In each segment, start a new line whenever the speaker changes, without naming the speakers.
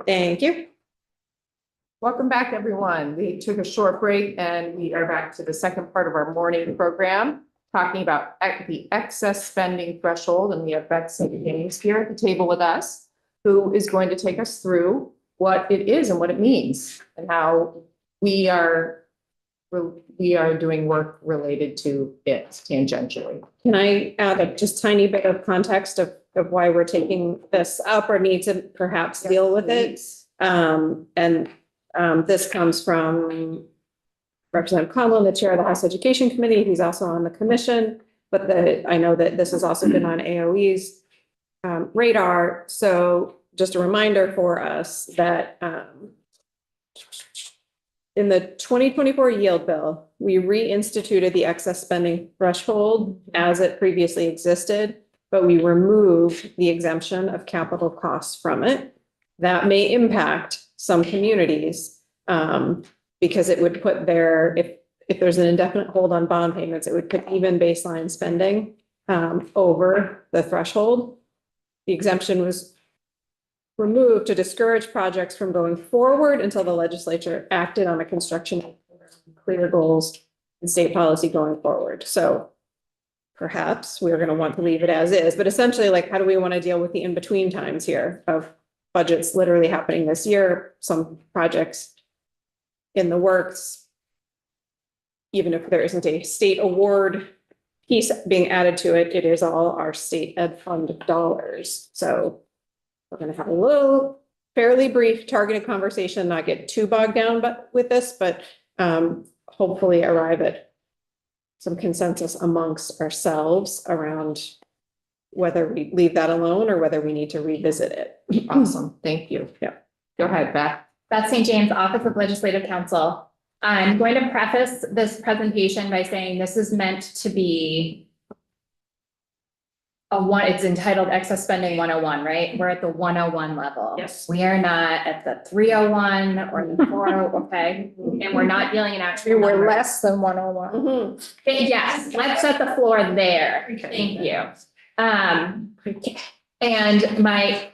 Thank you. Welcome back, everyone. We took a short break and we are back to the second part of our morning program, talking about the excess spending threshold. And we have Betsy James here at the table with us, who is going to take us through what it is and what it means and how we are doing work related to it tangentially. Can I add a just tiny bit of context of why we're taking this up or need to perhaps deal with it? This comes from Representative Conlon, the chair of the House Education Committee. He's also on the commission, but I know that this has also been on AOE's radar. So just a reminder for us that in the 2024 yield bill, we reinstituted the excess spending threshold as it previously existed, but we removed the exemption of capital costs from it. That may impact some communities because it would put if there's an indefinite hold on bond payments, it would put even baseline spending over the threshold. The exemption was removed to discourage projects from going forward until the legislature acted on a construction clear goals and state policy going forward. So perhaps we're going to want to leave it as is, but essentially, like, how do we want to deal with the in-between times here of budgets literally happening this year, some projects in the works, even if there isn't a state award piece being added to it, it is all our state ed fund dollars. So we're going to have a little fairly brief targeted conversation, not get too bogged down with this, but hopefully arrive at some consensus amongst ourselves around whether we leave that alone or whether we need to revisit it. Awesome. Thank you. Yeah. Go ahead, Beth.
Beth St. James, Office of Legislative Counsel. I'm going to preface this presentation by saying this is meant to be it's entitled Excess Spending 101, right? We're at the 101 level.
Yes.
We are not at the 301 or the 401, okay? And we're not dealing in actual
We're
numbers.
less than 101.
Yes, let's set the floor there. Thank you. And my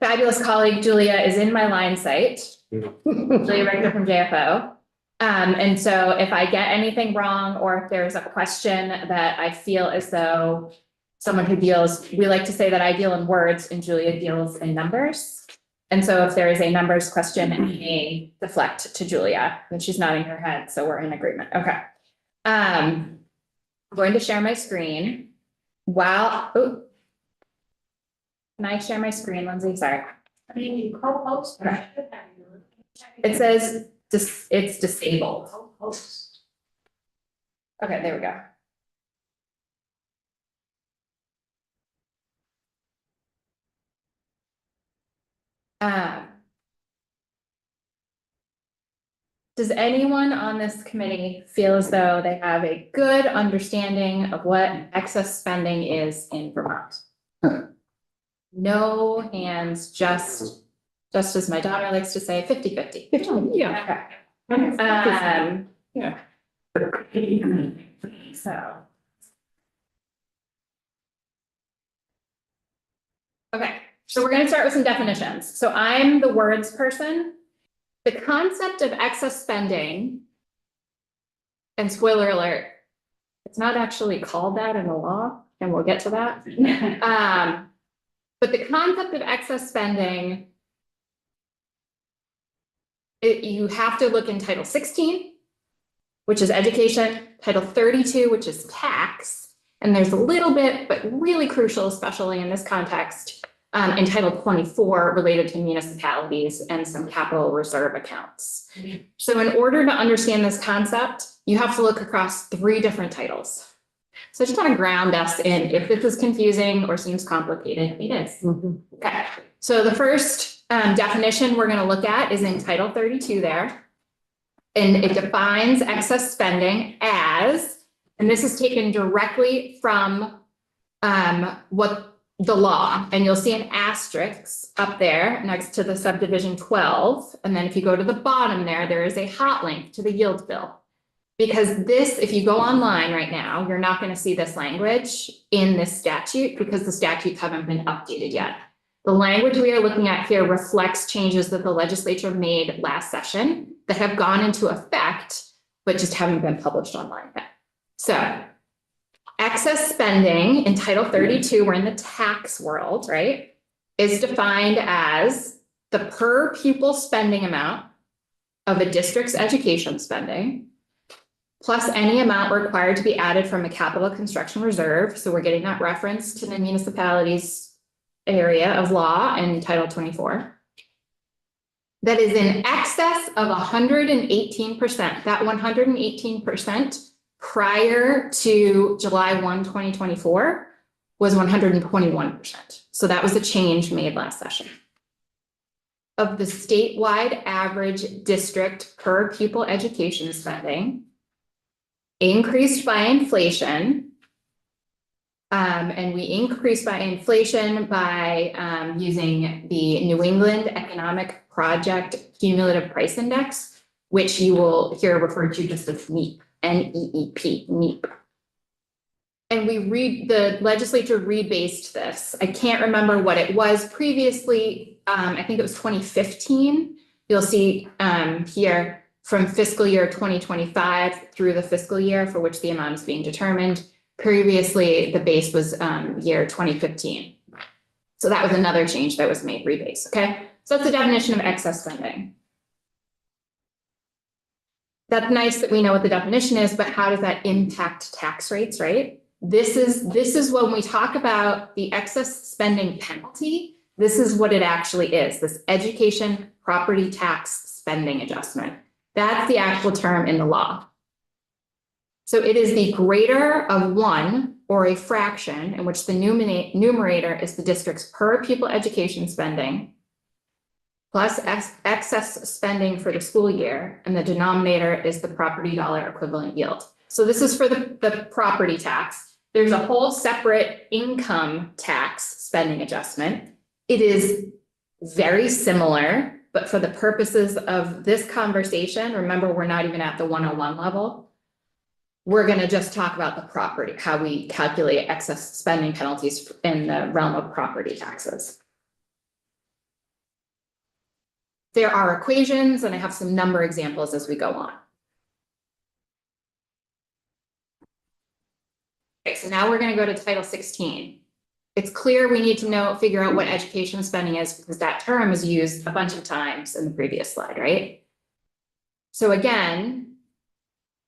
fabulous colleague Julia is in my line sight. Julia Regular from JFO. And so if I get anything wrong, or if there's a question that I feel as though someone who deals, we like to say that I deal in words and Julia deals in numbers. And so if there is a numbers question, it may deflect to Julia, and she's nodding her head, so we're in agreement. Okay. I'm going to share my screen. Can I share my screen, Lindsay? Sorry. Okay. It says it's disabled. Okay, there we go. Does anyone on this committee feel as though they have a good understanding of what excess spending is in Vermont? No hands, just as my daughter likes to say, 50-50.
Yeah.
Okay.
Yeah.
So. Okay, so we're going to start with some definitions. So I'm the words person. The concept of excess spending, and spoiler alert, it's not actually called that in the law, and we'll get to that. But the concept of excess spending, you have to look in Title 16, which is education, Title 32, which is tax, and there's a little bit, but really crucial, especially in this context, in Title 24 related to municipalities and some capital reserve accounts. So in order to understand this concept, you have to look across 3 different titles. So I just want to ground us in, if this is confusing or seems complicated, it is. Okay, so the first definition we're going to look at is in Title 32 there. And it defines excess spending as, and this is taken directly from what the law, and you'll see an asterisk up there next to the subdivision 12. And then if you go to the bottom there is a hot link to the yield bill. Because this, if you go online right now, you're not going to see this language in this statute because the statutes haven't been updated yet. The language we are looking at here reflects changes that the legislature made last session that have gone into effect, but just haven't been published online yet. So excess spending in Title 32, we're in the tax world, right? Is defined as the per pupil spending amount of a district's education spending, plus any amount required to be added from a capital construction reserve. So we're getting that reference to the municipalities area of law in Title 24. That is in excess of 118%. That 118% prior to July 1, 2024 was 121%. So that was a change made last session. Of the statewide average district per pupil education spending, increased by inflation. And we increased by inflation by using the New England Economic Project Cumulative Price Index, which you will hear referred to just as NEEP, N-E-E-P, NEEP. And the legislature rebased this. I can't remember what it was previously. I think it was 2015. You'll see here from fiscal year 2025 through the fiscal year for which the amount is being determined. Previously, the base was year 2015. So that was another change that was made, rebase, okay? So that's the definition of excess spending. That's nice that we know what the definition is, but how does that impact tax rates, right? This is when we talk about the excess spending penalty, this is what it actually is, this education property tax spending adjustment. That's the actual term in the law. So it is the greater of one or a fraction in which the numerator is the district's per pupil education spending plus excess spending for the school year, and the denominator is the property dollar equivalent yield. So this is for the property tax. There's a whole separate income tax spending adjustment. It is very similar, but for the purposes of this conversation, remember, we're not even at the 101 level. We're going to just talk about the property, how we calculate excess spending penalties in the realm of property taxes. There are equations, and I have some number examples as we go on. Okay, so now we're going to go to Title 16. It's clear we need to figure out what education spending is because that term is used a bunch of times in the previous slide, right? So again,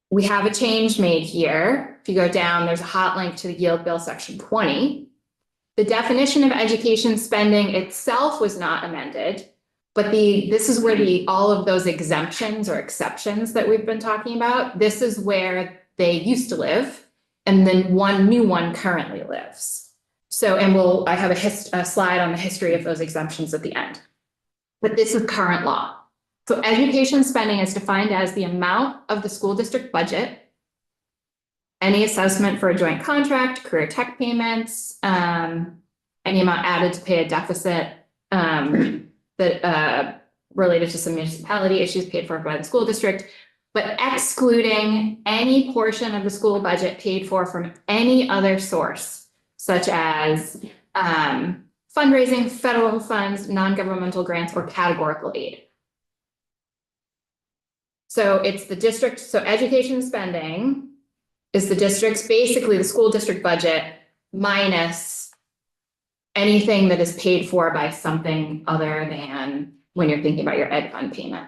we have a change made here. If you go down, there's a hot link to the Yield Bill section 20. The definition of education spending itself was not amended, but this is where all of those exemptions or exceptions that we've been talking about, this is where they used to live, and then one new one currently lives. So, and I have a slide on the history of those exemptions at the end. But this is current law. So education spending is defined as the amount of the school district budget, any assessment for a joint contract, career tech payments, any amount added to pay a deficit that related to some municipality issues paid for by the school district, but excluding any portion of the school budget paid for from any other source, such as fundraising, federal funds, non-governmental grants, or categorical aid. So it's the district, so education spending is the district's, basically the school district budget minus anything that is paid for by something other than when you're thinking about your ed fund payment.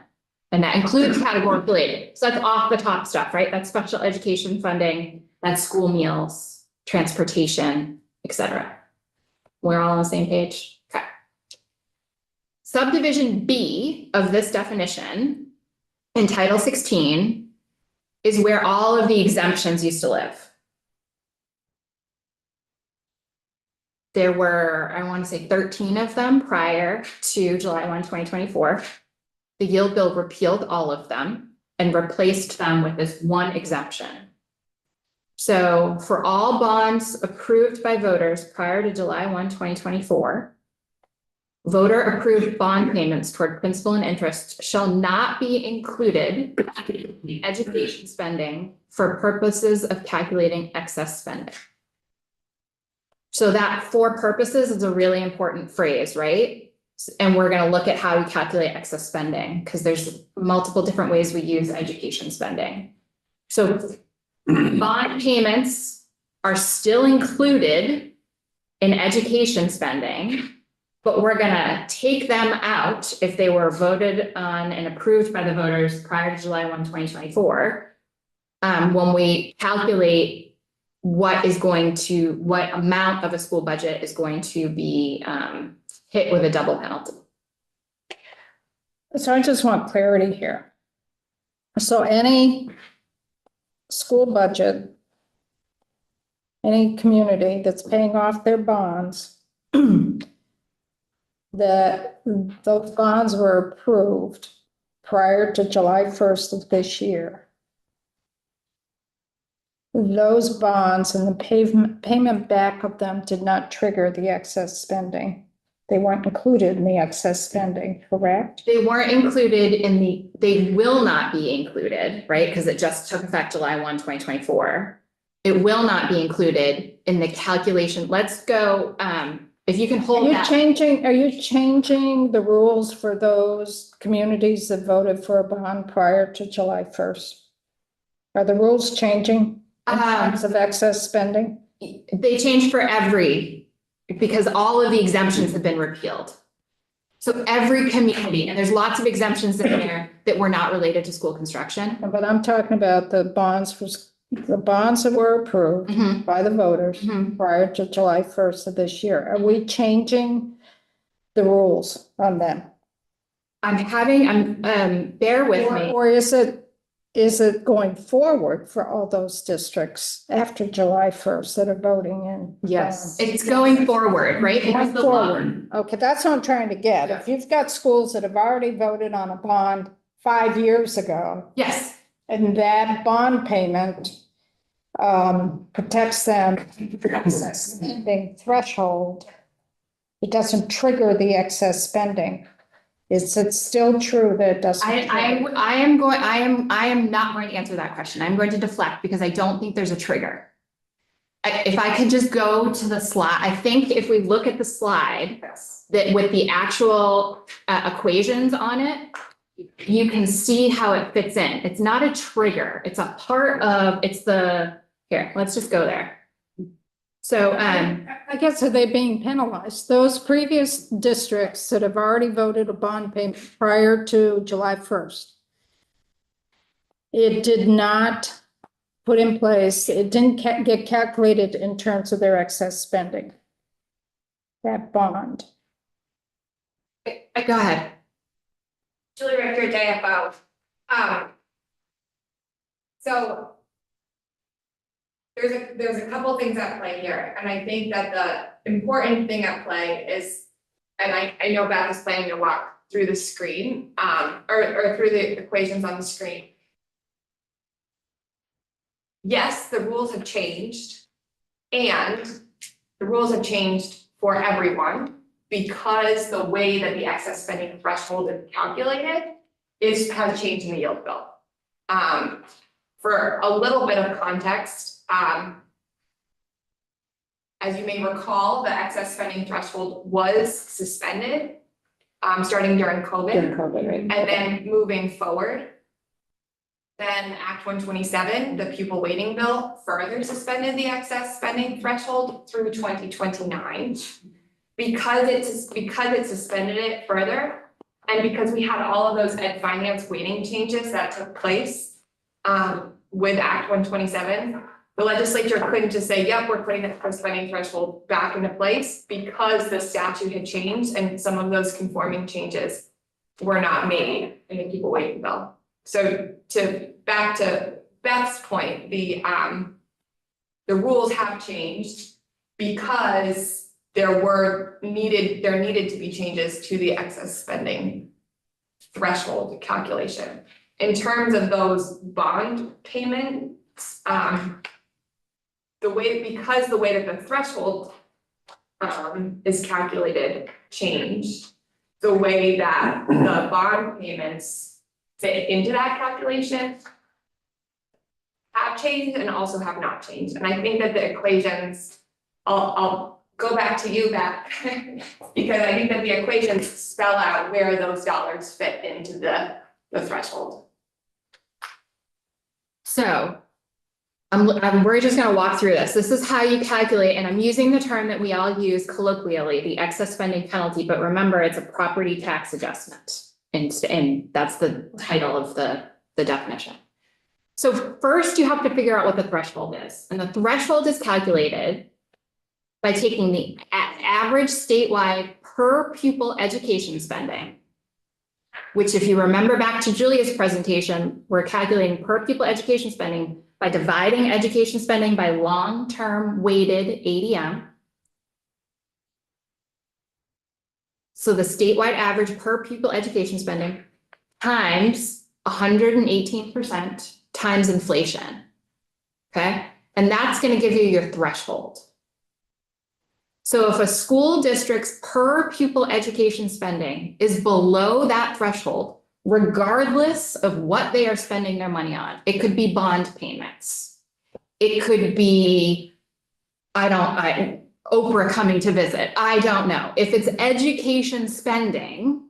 And that includes categorical aid. So that's off the top stuff, right? That's special education funding, that's school meals, transportation, etc. We're all on the same page? Okay. Subdivision B of this definition in Title 16 is where all of the exemptions used to live. There were, I want to say 13 of them prior to July 1, 2024. The Yield Bill repealed all of them and replaced them with this one exemption. So for all bonds approved by voters prior to July 1, 2024, voter approved bond payments toward principal and interest shall not be included in education spending for purposes of calculating excess spending. So that for purposes is a really important phrase, right? And we're gonna look at how we calculate excess spending, because there's multiple different ways we use education spending. So bond payments are still included in education spending, but we're gonna take them out if they were voted on and approved by the voters prior to July 1, 2024. When we calculate what amount of a school budget is going to be hit with a double penalty.
So I just want clarity here. So any school budget, any community that's paying off their bonds, that those bonds were approved prior to July 1st of this year. Those bonds and the payment back of them did not trigger the excess spending. They weren't included in the excess spending, correct?
They weren't included they will not be included, right? Because it just took effect July 1, 2024. It will not be included in the calculation. Let's go, if you can hold that.
Are you changing the rules for those communities that voted for a bond prior to July 1st? Are the rules changing in terms of excess spending?
They changed because all of the exemptions have been repealed. So every community, and there's lots of exemptions in there that were not related to school construction.
But I'm talking about the bonds that were approved
Mhm.
by the voters
Mhm.
prior to July 1st of this year. Are we changing the rules on them?
Bear with me.
Or is it going forward for all those districts after July 1st that are voting in?
Yes.
It's going forward, right? Because the law.
Forward. Okay, that's what I'm trying to get. If you've got schools that have already voted on a bond 5 years ago,
Yes,
and that bond payment protects them from the excess spending threshold, it doesn't trigger the excess spending. Is it still true that it doesn't?
I am not going to answer that question. I'm going to deflect because I don't think there's a trigger. If I could just go to the slide, I think if we look at the slide that with the actual equations on it, you can see how it fits in. It's not a trigger. It's a part of, here, let's just go there. So,
I guess, are they being penalized? Those previous districts that have already voted a bond payment prior to July 1st. It did not put in place, it didn't get calculated in terms of their excess spending. That bond.
go ahead.
Julie Richter, JFO. So there's a couple things at play here, and I think that the important thing at play is, and I know Beth is planning to walk through the screen, or through the equations on the screen. Yes, the rules have changed, and the rules have changed for everyone because the way that the excess spending threshold is calculated has changed in the yield bill. For a little bit of context, as you may recall, the excess spending threshold was suspended starting during COVID.
right?
And then moving forward, then Act 127, the pupil weighting bill, further suspended the excess spending threshold through 2029. Because it suspended it further, and because we had all of those ed finance weighting changes that took place with Act 127, the legislature couldn't just say, yep, we're putting the spending threshold back into place, because the statute had changed and some of those conforming changes were not made in the pupil weighting bill. So back to Beth's point, the rules have changed because there needed to be changes to the excess spending threshold calculation. In terms of those bond payments, the way that the threshold is calculated changed, the way that the bond payments fit into that calculation have changed and also have not changed. And I think that the equations, I'll go back to you, Beth, because I think that the equations spell out where those dollars fit into the threshold.
So we're just gonna walk through this. This is how you calculate, and I'm using the term that we all use colloquially, the excess spending penalty, but remember, it's a property tax adjustment. And that's the title of the definition. So first you have to figure out what the threshold is, and the threshold is calculated by taking the average statewide per pupil education spending, which if you remember back to Julia's presentation, we're calculating per pupil education spending by dividing education spending by long-term weighted ADM. So the statewide average per pupil education spending times 118% times inflation. Okay, and that's going to give you your threshold. So if a school district's per pupil education spending is below that threshold, regardless of what they are spending their money on, it could be bond payments. It could be, Oprah coming to visit. I don't know. If it's education spending,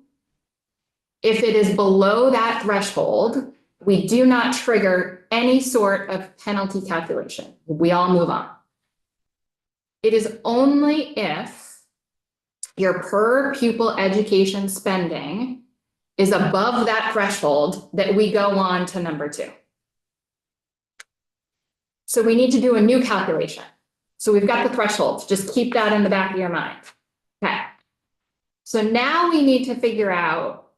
if it is below that threshold, we do not trigger any sort of penalty calculation. We all move on. It is only if your per pupil education spending is above that threshold that we go on to number 2. So we need to do a new calculation. So we've got the threshold, just keep that in the back of your mind. Okay. So now we need to figure out,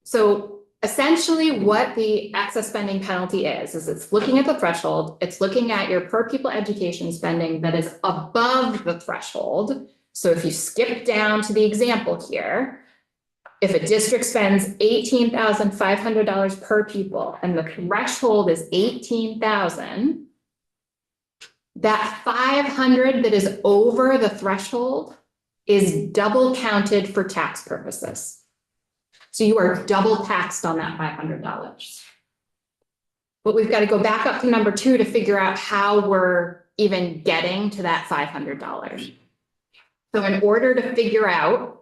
so essentially what the excess spending penalty is it's looking at the threshold, it's looking at your per pupil education spending that is above the threshold. So if you skip down to the example here, if a district spends $18,500 per pupil and the threshold is $18,000, that $500 that is over the threshold is double counted for tax purposes. So you are double taxed on that $500. But we've got to go back up to number 2 to figure out how we're even getting to that $500. So in order to figure out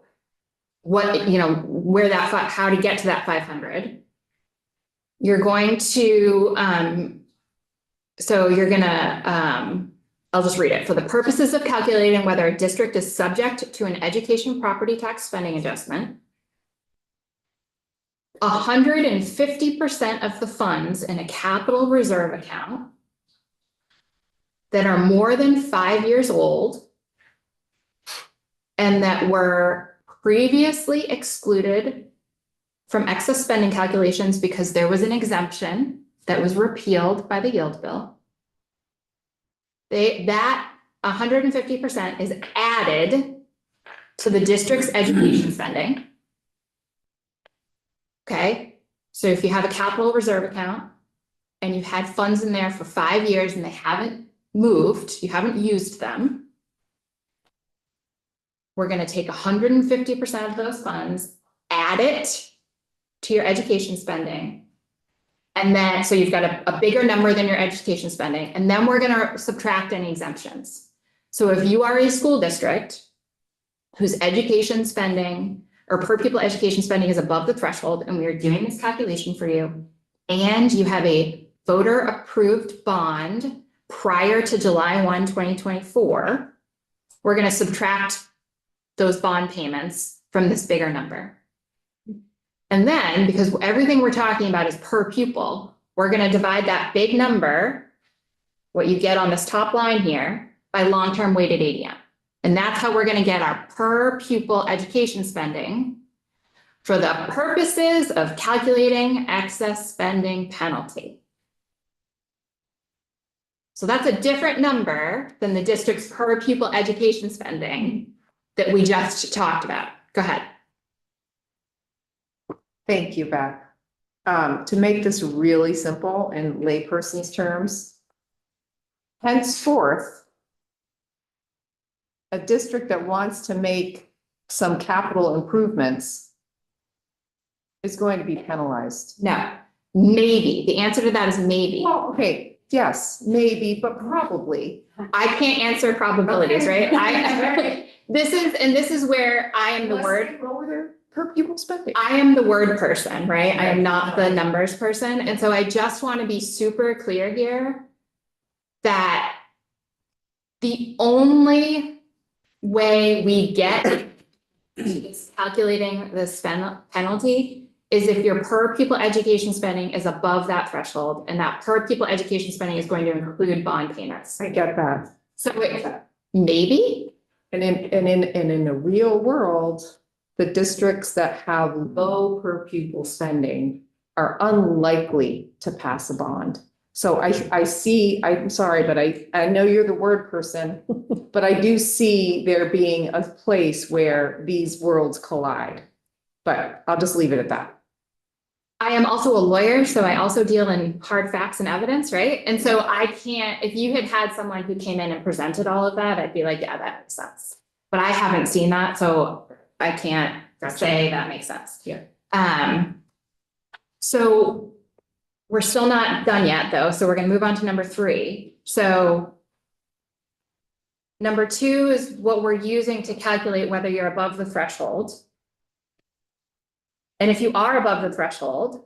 what, where that, how to get to that 500, you're going to, I'll just read it. For the purposes of calculating whether a district is subject to an education property tax spending adjustment, 150% of the funds in a capital reserve account that are more than 5 years old and that were previously excluded from excess spending calculations because there was an exemption that was repealed by the yield bill. That 150% is added to the district's education spending. Okay, so if you have a capital reserve account and you've had funds in there for 5 years and they haven't moved, you haven't used them, we're going to take 150% of those funds, add it to your education spending. And then, so you've got a bigger number than your education spending, and then we're going to subtract any exemptions. So if you are a school district whose education spending or per pupil education spending is above the threshold, and we are doing this calculation for you, and you have a voter approved bond prior to July 1, 2024, we're going to subtract those bond payments from this bigger number. And then, because everything we're talking about is per pupil, we're going to divide that big number, what you get on this top line here, by long-term weighted ADM. And that's how we're going to get our per pupil education spending for the purposes of calculating excess spending penalty. So that's a different number than the district's per pupil education spending that we just talked about. Go ahead.
Thank you, Beth. To make this really simple in layperson's terms, henceforth, a district that wants to make some capital improvements is going to be penalized.
No, maybe. The answer to that is maybe.
Well, okay, Yes, maybe, but probably.
I can't answer probabilities,
Okay.
right? This is where I am the
Unless
word.
they lower their per pupil spending.
I am the word person, right? I am not the numbers person. And so I just want to be super clear here that the only way we get is calculating the penalty is if your per pupil education spending is above that threshold, and that per pupil education spending is going to include bond payments.
I get that.
So maybe,
And in the real world, the districts that have low per pupil spending are unlikely to pass a bond. So I see, I'm sorry, but I know you're the word person, but I do see there being a place where these worlds collide. But I'll just leave it at that.
I am also a lawyer, so I also deal in hard facts and evidence, right? And so I can't, if you had someone who came in and presented all of that, I'd be like, yeah, that makes sense. But I haven't seen that, so I can't say that makes sense.
Yeah.
So we're still not done yet, though, so we're gonna move on to number 3. So number 2 is what we're using to calculate whether you're above the threshold. And if you are above the threshold,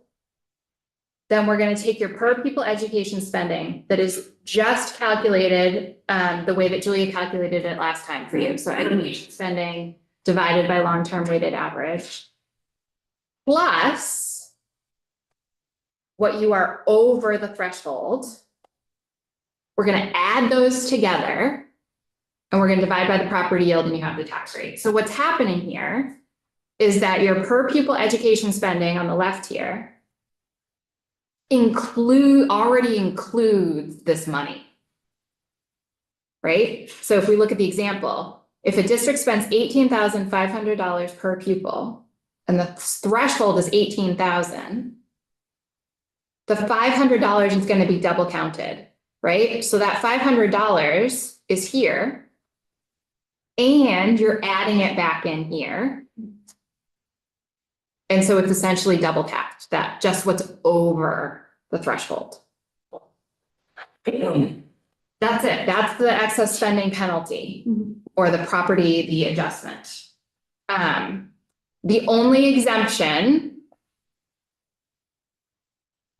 then we're gonna take your per pupil education spending that is just calculated the way that Julia calculated it last time for you. So education spending divided by long-term weighted average. Plus what you are over the threshold. We're gonna add those together. And we're gonna divide by the property yield and you have the tax rate. So what's happening here is that your per pupil education spending on the left here already includes this money. Right? So if we look at the example, if a district spends $18,500 per pupil and the threshold is $18,000, the $500 is going to be double counted, right? So that $500 is here and you're adding it back in here. And so it's essentially double taxed, that just what's over the threshold. That's it. That's the excess spending penalty or the the adjustment. The only exemption.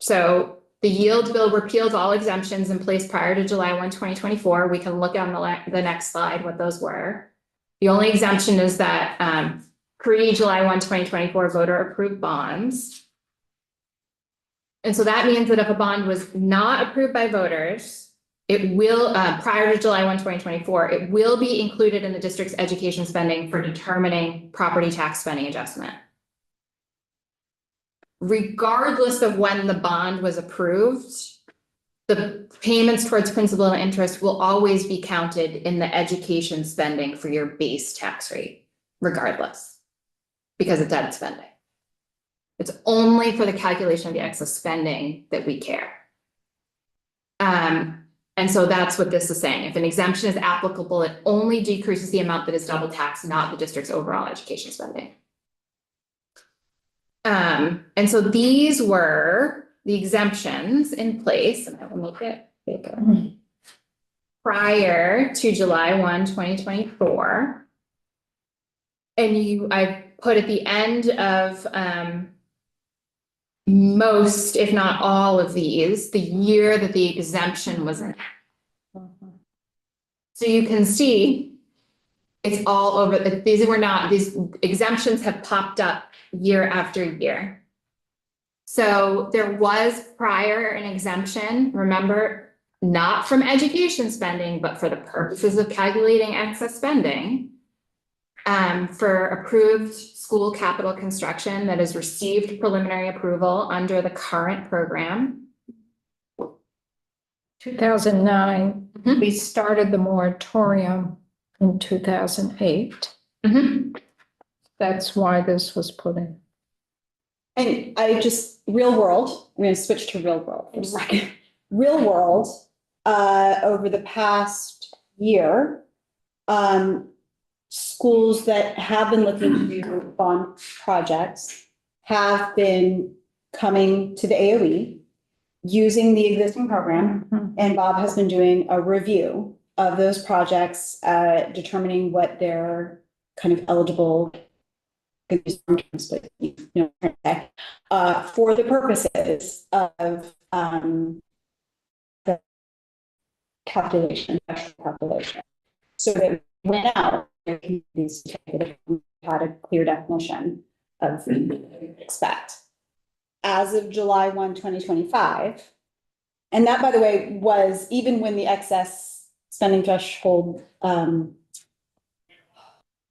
So the yield bill repealed all exemptions in place prior to July 1, 2024. We can look on the next slide what those were. The only exemption is that pre-July 1, 2024 voter approved bonds. And so that means that if a bond was not approved by voters, it will, prior to July 1, 2024, it will be included in the district's education spending for determining property tax spending adjustment. Regardless of when the bond was approved, the payments towards principal and interest will always be counted in the education spending for your base tax rate, regardless. Because it's debt spending. It's only for the calculation of the excess spending that we care. And so that's what this is saying. If an exemption is applicable, it only decreases the amount that is double taxed, not the district's overall education spending. And so these were the exemptions in place, and I will make it bigger. Prior to July 1, 2024. And I put at the end of most, if not all of these, the year that the exemption was in. So you can see it's all over. These exemptions have popped up year after year. So there was prior an exemption, remember, not from education spending, but for the purposes of calculating excess spending. For approved school capital construction that has received preliminary approval under the current program.
2009,
Mhm.
we started the moratorium in 2008. That's why this was put in.
And real world, I'm gonna switch to real world for a second. Real world, over the past year, schools that have been looking to do bond projects have been coming to the AOE using the existing program.
Mhm.
And Bob has been doing a review of those projects, determining what they're kind of eligible, for the purposes of, the calculation, calculation. So that it went out, there can be had a clear definition of expect. As of July 1, 2025, and that, by the way, was even when the excess spending threshold,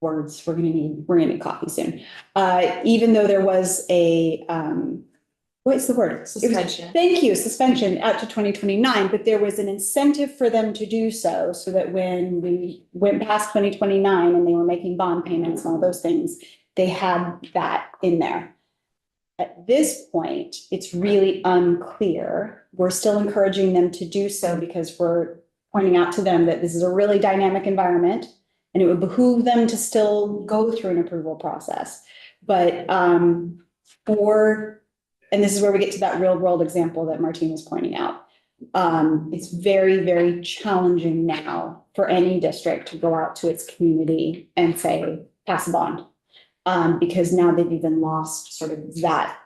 words, we're gonna need coffee soon. Even though there was a, what's the word? It was-
Suspension.
Thank you, suspension out to 2029, but there was an incentive for them to do so, so that when we went past 2029 and they were making bond payments and all those things, they had that in there. At this point, it's really unclear. We're still encouraging them to do so because we're pointing out to them that this is a really dynamic environment and it would behoove them to still go through an approval process. But and this is where we get to that real world example that Martine was pointing out. It's very, very challenging now for any district to go out to its community and say, pass a bond. Because now they've even lost sort of that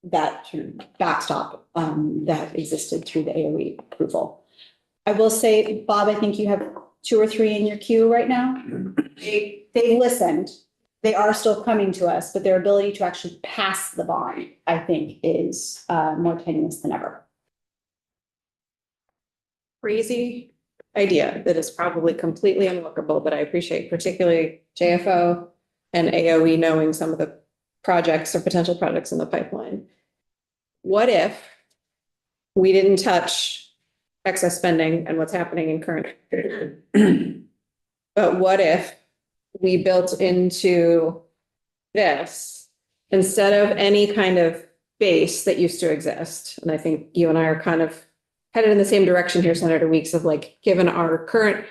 sort of backstop that existed through the AOE approval. I will say, Bob, I think you have 2 or 3 in your queue right now. They listened. They are still coming to us, but their ability to actually pass the bond, I think, is more tenuous than ever.
Crazy idea that is probably completely unworkable, but I appreciate particularly JFO and AOE knowing some of the projects or potential projects in the pipeline. What if we didn't touch excess spending and what's happening in current? But what if we built into this, instead of any kind of base that used to exist, and I think you and I are kind of headed in the same direction here, Senator Weeks, of like, given our current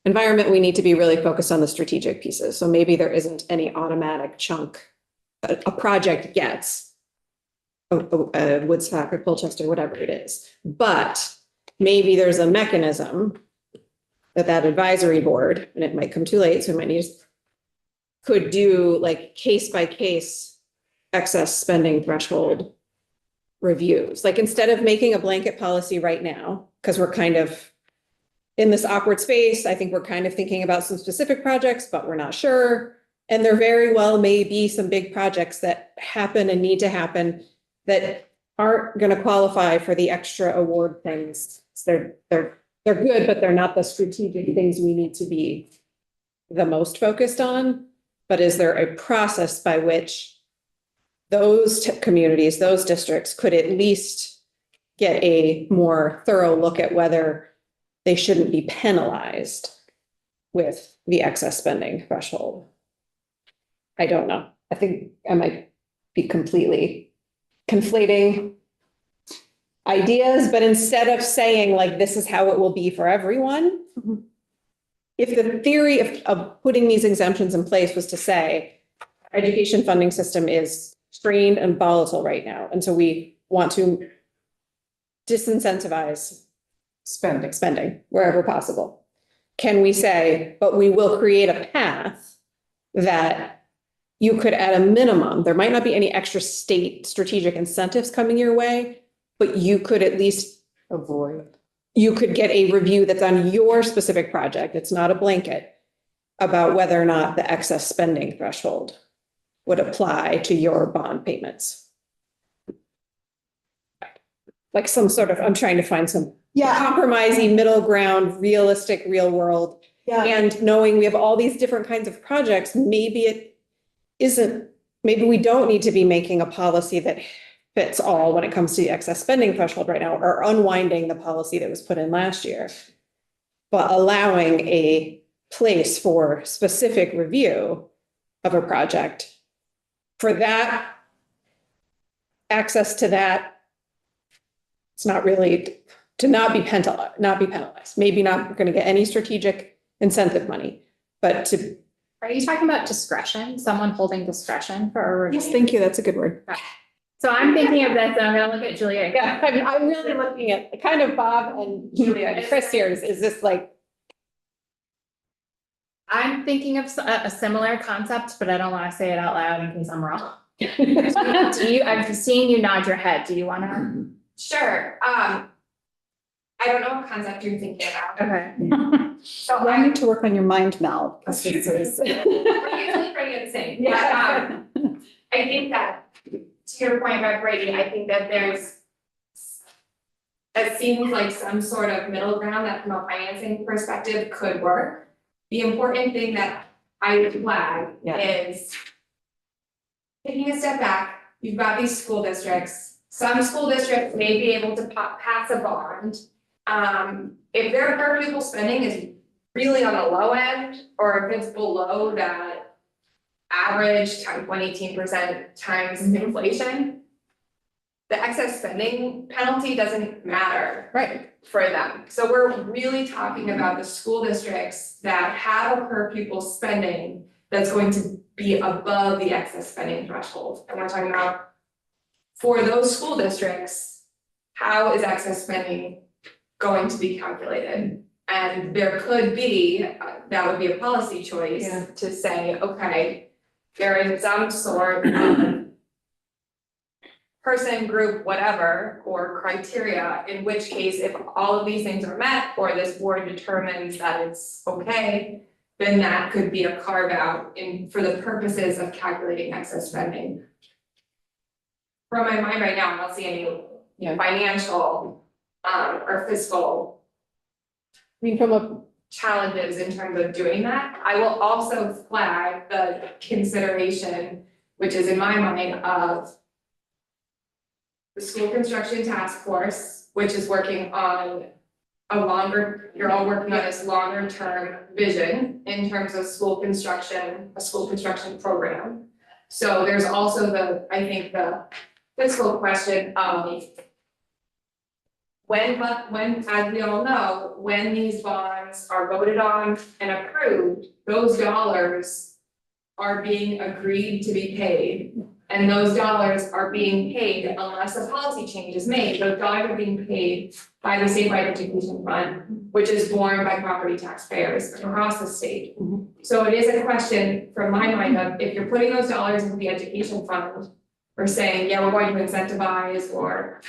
environment, we need to be really focused on the strategic pieces. So maybe there isn't any automatic chunk a project gets, a Woodstock or Colchester, whatever it is. But maybe there's a mechanism that advisory board, and it might come too late, so it might need, could do like case by case excess spending threshold reviews. Like instead of making a blanket policy right now, because we're kind of in this awkward space, I think we're kind of thinking about some specific projects, but we're not sure. And there very well may be some big projects that happen and need to happen that aren't going to qualify for the extra award things. They're good, but they're not the strategic things we need to be the most focused on. But is there a process by which those communities, those districts could at least get a more thorough look at whether they shouldn't be penalized with the excess spending threshold? I don't know. I think I might be completely conflating ideas, but instead of saying like, this is how it will be for everyone, if the theory of putting these exemptions in place was to say, our education funding system is strained and volatile right now, and so we want to disincentivize spending wherever possible. Can we say, but we will create a path that you could, at a minimum, there might not be any extra state strategic incentives coming your way, but you could at least avoid. You could get a review that's on your specific project. It's not a blanket about whether or not the excess spending threshold would apply to your bond payments. Like some sort of, I'm trying to find some compromising middle ground, realistic, real world.
Yeah.
And knowing we have all these different kinds of projects, maybe it isn't, maybe we don't need to be making a policy that fits all when it comes to the excess spending threshold right now, or unwinding the policy that was put in last year, but allowing a place for specific review of a project for that access to that. It's not really to not be penalized, maybe not going to get any strategic incentive money, but to.
Are you talking about discretion, someone holding discretion for a review?
Yes, thank you. That's a good word.
So I'm thinking of this, and I'm gonna look at Julia.
Yeah, I'm really looking at kind of Bob and Julia and Chris here. Is this like,
I'm thinking of a similar concept, but I don't wanna say it out loud in case I'm wrong. Do you, I'm seeing you nod your head. Do you wanna?
Sure, I don't know what concept you're thinking about.
Okay.
So
I
I'm
need to work on your mind meld, because this is.
we're usually pretty insane, but, I think that, to your point about Brady, I think that there's. It seems like some sort of middle ground that from a financing perspective could work. The important thing that I would flag
Yeah.
is. Taking a step back, you've got these school districts, some school districts may be able to pass a bond. If their per pupil spending is really on the low end, or if it's below that average 10, 20, 18% times inflation, the excess spending penalty doesn't matter
right,
for them. So we're really talking about the school districts that have a per pupil spending that's going to be above the excess spending threshold. And we're talking about, for those school districts, how is excess spending going to be calculated? And there could be, that would be a policy choice
Yeah.
to say, okay, there is some sort of person, group, whatever, or criteria, in which case if all of these things are met, or this board determines that it's okay, then that could be a carve out for the purposes of calculating excess spending. From my mind right now, I don't see any
Yeah.
financial or fiscal
I mean, from a,
challenges in terms of doing that. I will also flag the consideration, which is in my mind, of the school construction task force, which is working on you're all working on this longer term vision in terms of school construction, a school construction program. So there's also I think the fiscal question of when, as we all know, when these bonds are voted on and approved, those dollars are being agreed to be paid. And those dollars are being paid unless a policy change is made. Those dollars are being paid by the statewide education fund, which is borne by property taxpayers across the state. So it is a question from my mind of, if you're putting those dollars into the education fund, or saying, yeah, we're going to incentivize or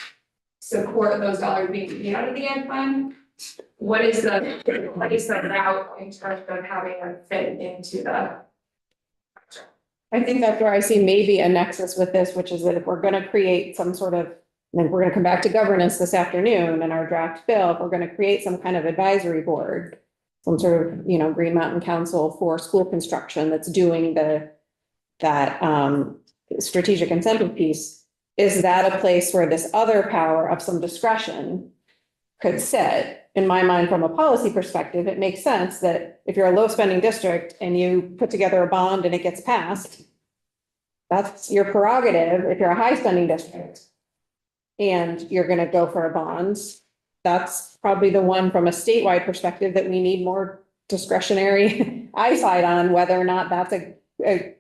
support those dollars being paid out of the ed fund, what is the route in terms of having them fit into the?
I think that's where I see maybe a nexus with this, which is that if we're gonna create some sort of, and we're gonna come back to governance this afternoon in our draft bill, if we're gonna create some kind of advisory board, some sort of, Green Mountain Council for school construction that's doing that strategic incentive piece, is that a place where this other power of some discretion could sit? In my mind, from a policy perspective, it makes sense that if you're a low spending district and you put together a bond and it gets passed, that's your prerogative. If you're a high spending district and you're gonna go for a bond, that's probably the one from a statewide perspective that we need more discretionary eyesight on, whether or not that's a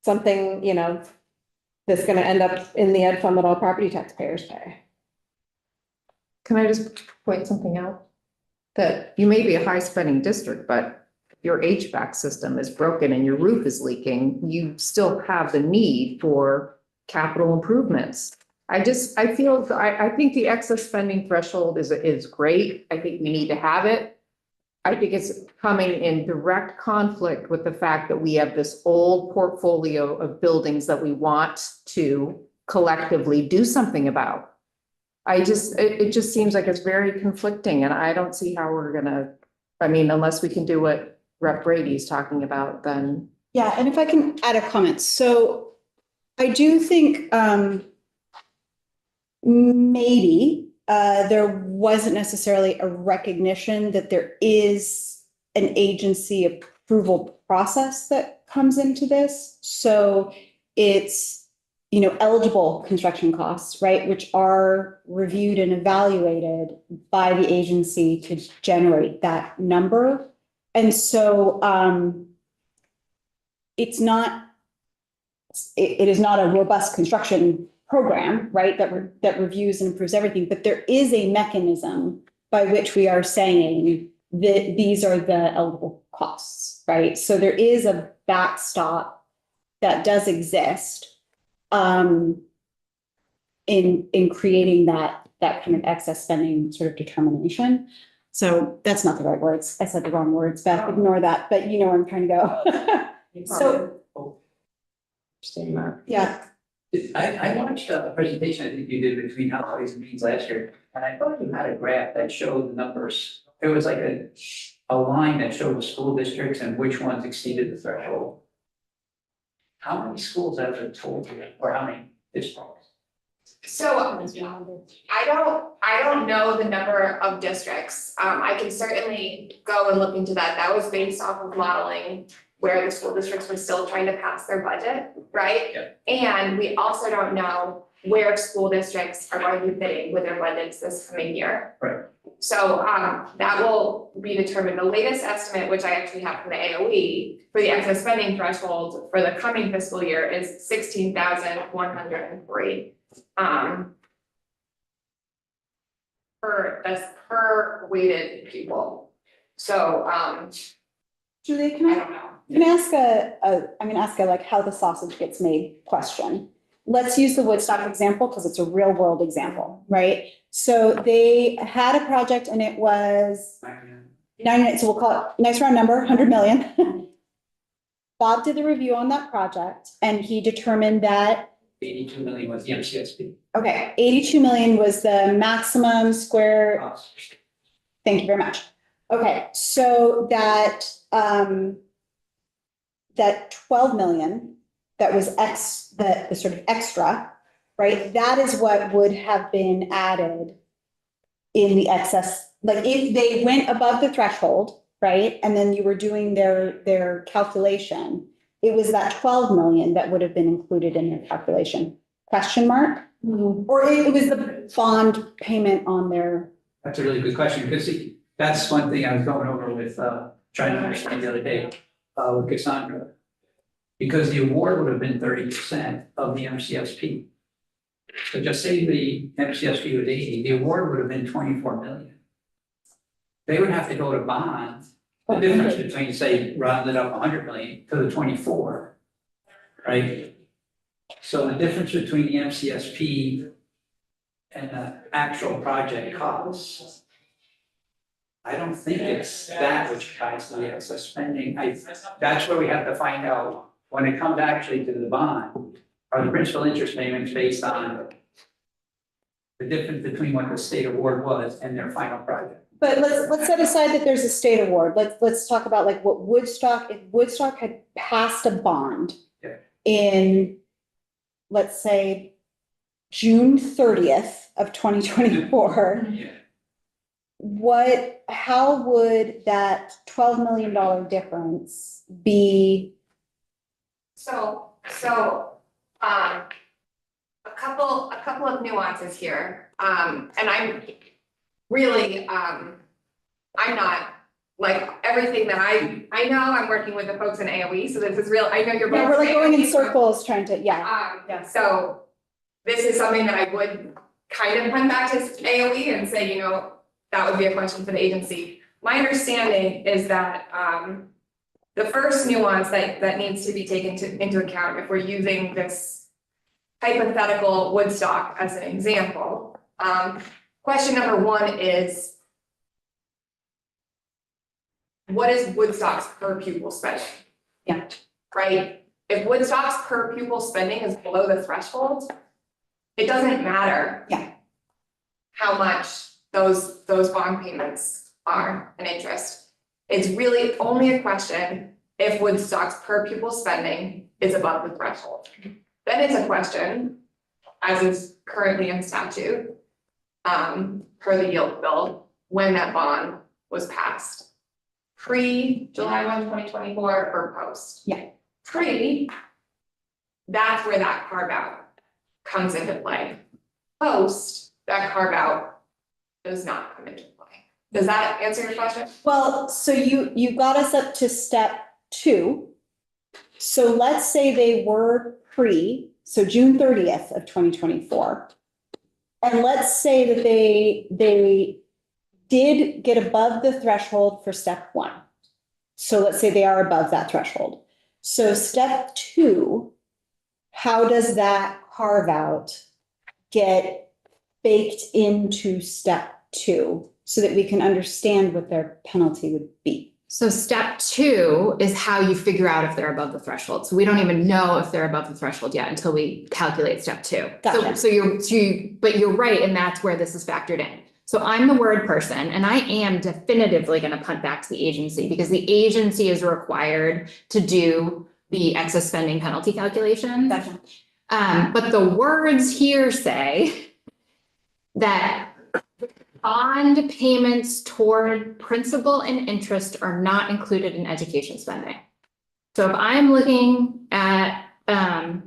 something, that's gonna end up in the ed fund that all property taxpayers pay.
Can I just point something out? That you may be a high spending district, but if your HVAC system is broken and your roof is leaking, you still have the need for capital improvements. I think the excess spending threshold is great. I think we need to have it. I think it's coming in direct conflict with the fact that we have this old portfolio of buildings that we want to collectively do something about. It just seems like it's very conflicting, and I don't see how we're gonna, unless we can do what Rep. Brady's talking about, then.
Yeah, and if I can add a comment, so I do think maybe there wasn't necessarily a recognition that there is an agency approval process that comes into this. So it's, eligible construction costs, right, which are reviewed and evaluated by the agency to generate that number. And so it is not a robust construction program, right, that reviews and improves everything, but there is a mechanism by which we are saying that these are the eligible costs, right? So there is a backstop that does exist in creating that kind of excess spending sort of determination. So that's not the right words. I said the wrong words, Beth, ignore that, but you know where I'm trying to go. So, yeah,
I watched a presentation I think you did between Holidays and Beans last year, and I thought you had a graph that showed the numbers. It was like a line that showed the school districts and which ones exceeded the threshold. How many schools have it told you, or how many districts?
So I don't know the number of districts. I can certainly go and look into that. That was based off of modeling where the school districts were still trying to pass their budget, right?
Yeah.
And we also don't know where school districts are going to be bidding with their budgets this coming year.
Right.
So that will be determined. The latest estimate, which I actually have from the AOE for the excess spending threshold for the coming fiscal year is 16,103. Per weighted pupil. So
Julia,
I don't know.
can I ask I'm gonna ask a like how the sausage gets made question. Let's use the Woodstock example because it's a real world example, right? So they had a project and it was 99, so we'll call it, nice round number, 100 million. Bob did the review on that project and he determined that
82 million was the MCSP.
okay, 82 million was the maximum square.
cost.
Thank you very much. Okay, so that, that 12 million, that was the sort of extra, right? That is what would have been added in the excess, like if they went above the threshold, right? And then you were doing their calculation, it was that 12 million that would have been included in their calculation. Question mark? Or it was the bond payment on their,
That's a really good question, because see, that's one thing I was going over with, trying to understand the other day, with Cassandra. Because the award would have been 30% of the MCSP. So just say the MCSP was 80, the award would have been 24 million. They would have to go to bond, the difference between, say, rounded up 100 million to the 24, right? So the difference between the MCSP and the actual project costs, I don't think it's that which ties to the excess spending. That's where we have to find out, when it comes actually to the bond, are the principal interest payments based on the difference between what the state award was and their final project?
but let's set aside that there's a state award. Let's talk about like what Woodstock, if Woodstock had passed a bond
Yeah.
in, let's say, June 30th of 2024,
Yeah.
how would that $12 million difference be?
So, a couple of nuances here. And I'm really, I'm not, like, everything that I know, I'm working with the folks in AOE, so this is real, I know you're both.
Yeah, we're like going in
AOE, so-
circles trying to, yeah. Yeah.
So this is something that I would kind of come back to AOE and say, you know, that would be a question for the agency. My understanding is that, the first nuance that needs to be taken into account if we're using this hypothetical Woodstock as an example, question number one is, what is Woodstock's per pupil spending?
Yeah.
Right? If Woodstock's per pupil spending is below the threshold, it doesn't matter.
Yeah.
How much those bond payments are an interest. It's really only a question if Woodstock's per pupil spending is above the threshold. Then it's a question, as is currently in statute, per the yield bill, when that bond was passed. Pre-July 1, 2024 or post?
Yeah.
Pre, that's where that carve out comes into play. Post, that carve out does not come into play. Does that answer your question?
Well, so you got us up to step 2. So let's say they were pre, so June 30th of 2024. And let's say that they did get above the threshold for step one. So let's say they are above that threshold. So step two, how does that carve out get baked into step two so that we can understand what their penalty would be?
So step two is how you figure out if they're above the threshold. So we don't even know if they're above the threshold yet until we calculate step two.
Gotcha.
But you're right, and that's where this is factored in. So I'm the word person, and I am definitively going to punt back to the agency because the agency is required to do the excess spending penalty calculation.
Gotcha.
But the words here say that bond payments toward principal and interest are not included in education spending. So if I'm looking at an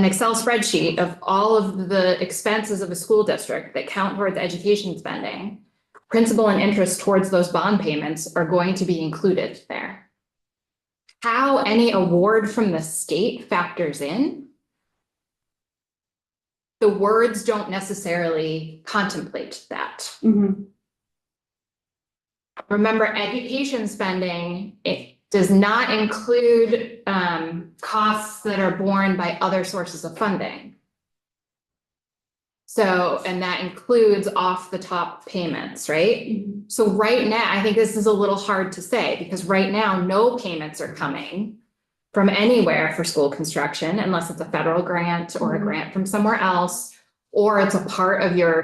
Excel spreadsheet of all of the expenses of a school district that count towards education spending, principal and interest towards those bond payments are going to be included there. How any award from the state factors in, the words don't necessarily contemplate that.
Mhm.
Remember, education spending, it does not include costs that are borne by other sources of funding. So, and that includes off the top payments, right? So right now, I think this is a little hard to say because right now, no payments are coming from anywhere for school construction unless it's a federal grant or a grant from somewhere else, or it's a part of your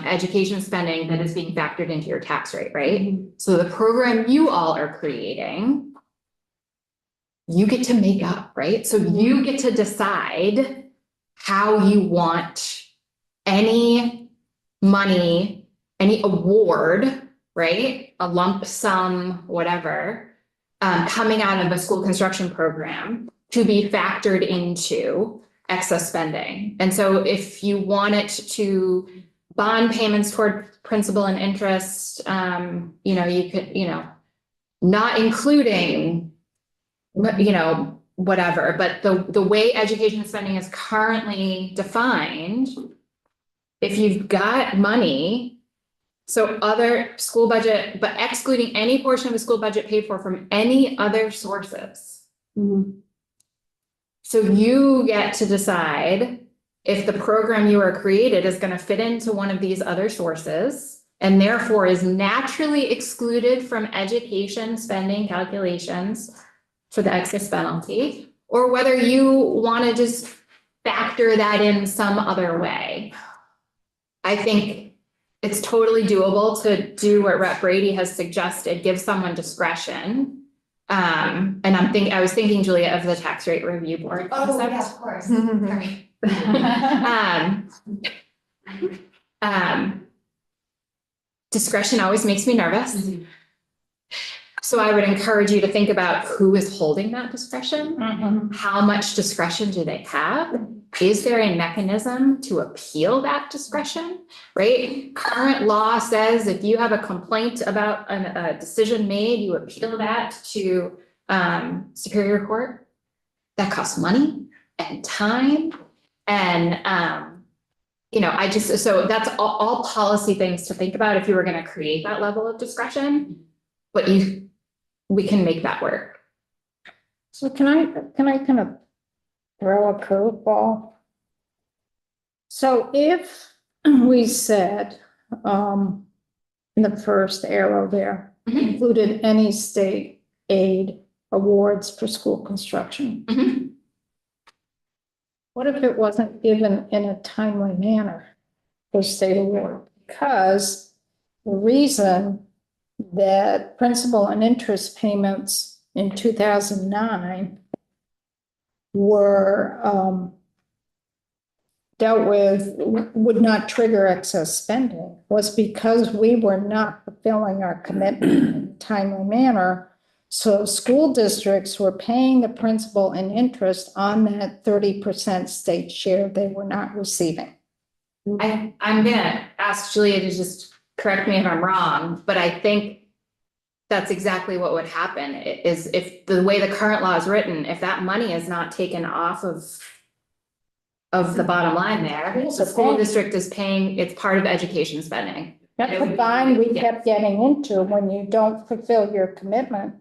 education spending that is being factored into your tax rate, right? So the program you all are creating, you get to make up, right? So you get to decide how you want any money, any award, right? A lump sum, whatever, coming out of a school construction program to be factored into excess spending. And so if you want it to bond payments toward principal and interest, you could, not including, whatever, but the way education spending is currently defined, if you've got money, so other school budget, but excluding any portion of the school budget paid for from any other sources.
Mhm.
So you get to decide if the program you are created is going to fit into one of these other sources and therefore is naturally excluded from education spending calculations for the excess penalty, or whether you want to just factor that in some other way. I think it's totally doable to do what Rep. Brady has suggested, give someone discretion. And I was thinking, Julia, of the tax rate review board.
Of course. Sorry.
Discretion always makes me nervous. So I would encourage you to think about who is holding that discretion. How much discretion do they have? Is there a mechanism to appeal that discretion, right? Current law says if you have a complaint about a decision made, you appeal that to Superior Court. That costs money and time. And, so that's all policy things to think about if you were going to create that level of discretion, but we can make that work.
So can I kind of throw a curveball? So if we said, in the first arrow there, included any state aid awards for school construction, what if it wasn't given in a timely manner for state award? Because the reason that principal and interest payments in 2009 were dealt with, would not trigger excess spending, was because we were not fulfilling our commitment in a timely manner. So school districts were paying the principal and interest on that 30% state share they were not receiving.
I'm gonna ask Julia to just correct me if I'm wrong, but I think that's exactly what would happen, is if the way the current law is written, if that money is not taken off of the bottom line there, the school district is paying, it's part of education spending.
That's the bind we kept getting into when you don't fulfill your commitment.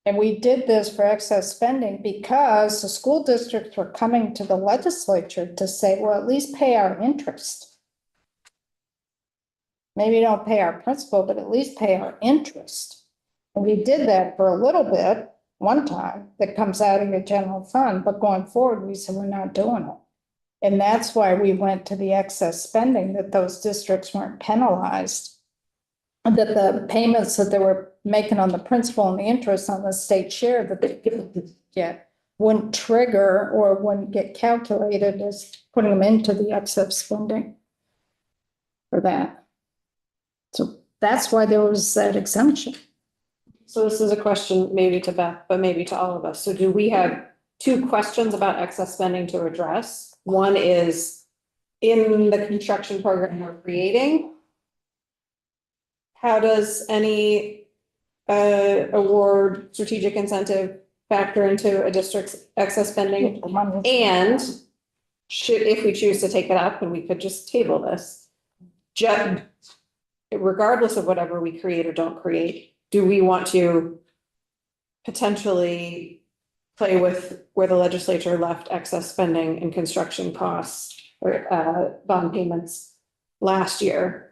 And we did this for excess spending because the school districts were coming to the legislature to say, well, at least pay our interest. Maybe don't pay our principal, but at least pay our interest. And we did that for a little bit, one time, that comes out of your general fund, but going forward, we said, we're not doing it. And that's why we went to the excess spending, that those districts weren't penalized. And that the payments that they were making on the principal and the interest on the state share that they didn't get wouldn't trigger or wouldn't get calculated as putting them into the excess spending for that. So that's why there was that exemption.
So this is a question maybe to Beth, but maybe to all of us. So do we have two questions about excess spending to address? One is in the construction program we're creating, how does any award strategic incentive factor into a district's excess spending? And should, if we choose to take it up, and we could just table this, regardless of whatever we create or don't create, do we want to potentially play with where the legislature left excess spending and construction costs or bond payments last year?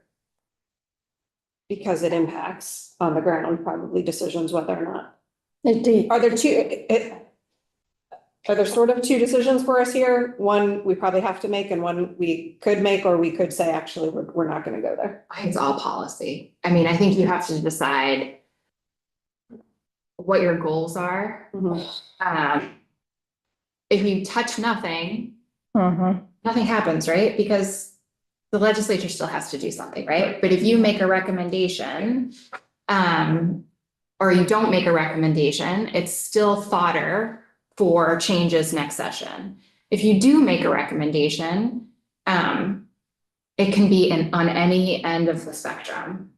Because it impacts on the ground, probably decisions whether or not.
Indeed.
Are there sort of two decisions for us here? One we probably have to make and one we could make, or we could say, actually, we're not gonna go there.
I think it's all policy. I mean, I think you have to decide what your goals are. If you touch nothing, nothing happens, right? Because the legislature still has to do something, right? But if you make a recommendation, or you don't make a recommendation, it's still fodder for changes next session. If you do make a recommendation, it can be on any end of the spectrum.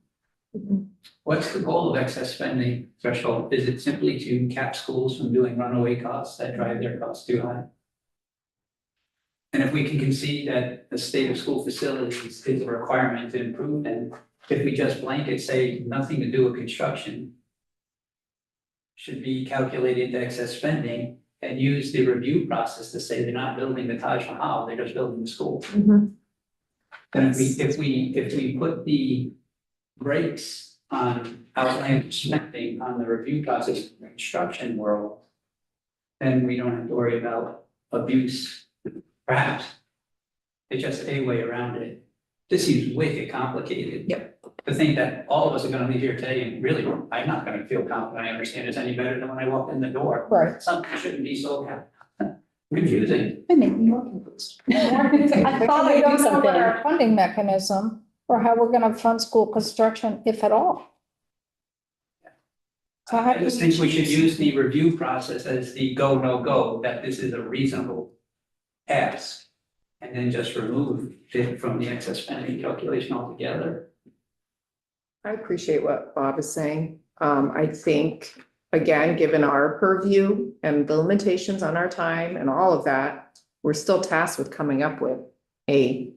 What's the goal of excess spending threshold? Is it simply to cap schools from doing runaway costs that drive their costs too high? And if we can concede that the state of school facilities is a requirement to improve, and if we just blanket say nothing to do with construction should be calculated into excess spending and use the review process to say they're not building the Taj Mahal, they're just building the school. Then if we put the brakes on outlandish spending on the review process in the construction world, then we don't have to worry about abuse. Perhaps it's just a way around it. This seems wicked complicated.
Yep.
To think that all of us are gonna leave here today and really, I'm not gonna feel confident I understand this any better than when I walked in the door.
Right.
Something shouldn't be so confusing.
I make me more confused.
I
thought
we
I
don't
knew
know what
something.
our funding mechanism or how we're gonna fund school construction, if at all. So how
I
do
just
we
think we should
choose?
use the review process as the go, no go, that this is a reasonable ask. And then just remove it from the excess spending calculation altogether.
I appreciate what Bob is saying. I think, again, given our purview and the limitations on our time and all of that, we're still tasked with coming up with a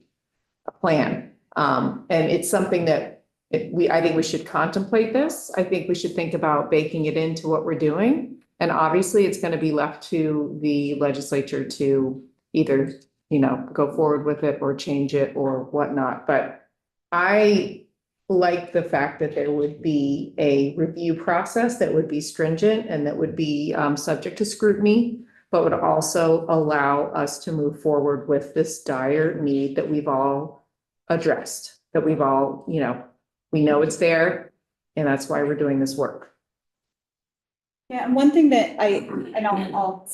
plan. And it's something that I think we should contemplate this. I think we should think about baking it into what we're doing. And obviously, it's going to be left to the legislature to either, go forward with it or change it or whatnot. But I like the fact that there would be a review process that would be stringent and that would be subject to scrutiny, but would also allow us to move forward with this dire need that we've all addressed, that we've all, we know it's there, and that's why we're doing this work.
Yeah, and one thing that I'll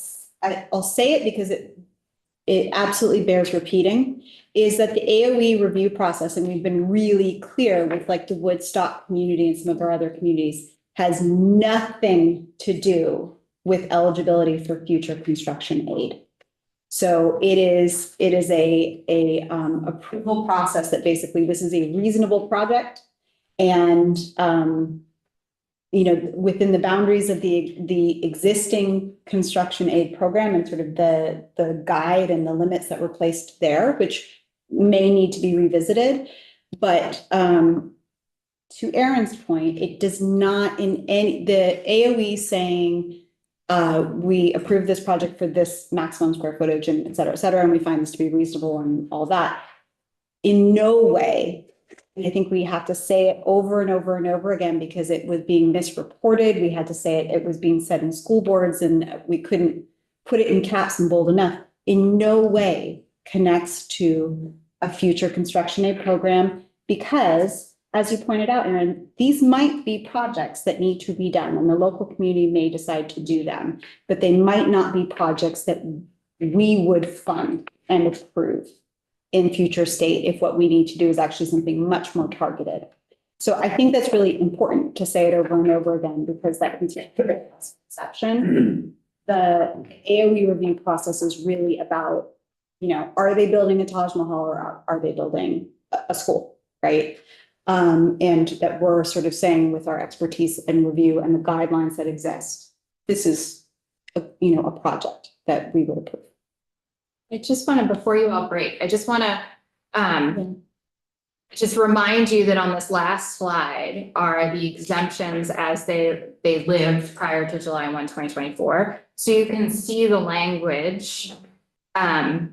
say it because it absolutely bears repeating, is that the AOE review process, and we've been really clear with like the Woodstock community and some of our other communities, has nothing to do with eligibility for future construction aid. So it is a approval process that basically this is a reasonable project and within the boundaries of the existing construction aid program and sort of the guide and the limits that were placed there, which may need to be revisited. But to Erin's point, it does not in any, the AOE saying, we approve this project for this maximum square footage and et cetera, and we find this to be reasonable and all that. In no way, I think we have to say it over and over and over again because it was being misreported. We had to say it was being said in school boards and we couldn't put it in caps and bold enough. In no way connects to a future construction aid program because, as you pointed out, Erin, these might be projects that need to be done and the local community may decide to do them, but they might not be projects that we would fund and approve in future state if what we need to do is actually something much more targeted. So I think that's really important to say it over and over again because that conception. The AOE review process is really about, are they building a Taj Mahal or are they building a school, right? And that we're sort of saying with our expertise and review and the guidelines that exist, this is a project that we would approve.
I just want to, before you all break, I just want to just remind you that on this last slide are the exemptions as they lived prior to July 1, 2024. So you can see the language that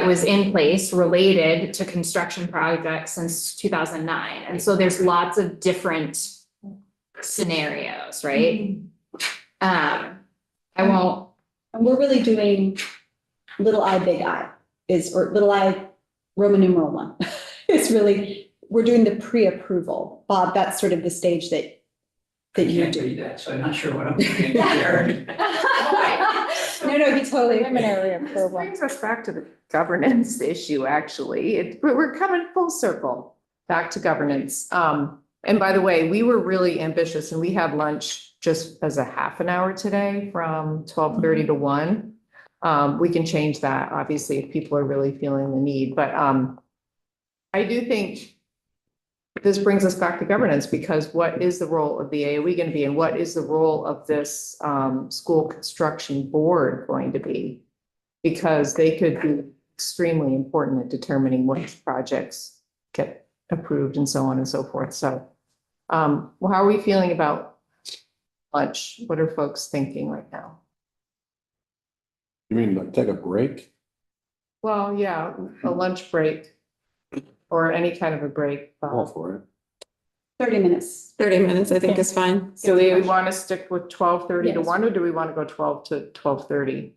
was in place related to construction projects since 2009. And so there's lots of different scenarios, right? I won't.
And we're really doing little I, big I or little I, Roman numeral 1. It's really, we're doing the pre-approval. Bob, that's sort of the stage that
I
you're
can't
doing.
read that, so I'm not sure what I'm doing there.
No, he totally.
Preliminary
This
approval.
brings us back to the governance issue, actually. We're coming full circle back to governance. And by the way, we were really ambitious and we had lunch just as a half an hour today from 12:30 to 1. We can change that, obviously, if people are really feeling the need, but I do think this brings us back to governance because what is the role of the AOE going to be and what is the role of this school construction board going to be? Because they could be extremely important at determining which projects get approved and so on and so forth. So well, how are we feeling about lunch? What are folks thinking right now?
You mean like take a break?
Well, yeah, a lunch break or any kind of a break.
All for it.
30 minutes.
30 minutes, I think is fine.
Do we want to stick with 12:30 to
Yes.
1 or do we want to go 12 to 12:30?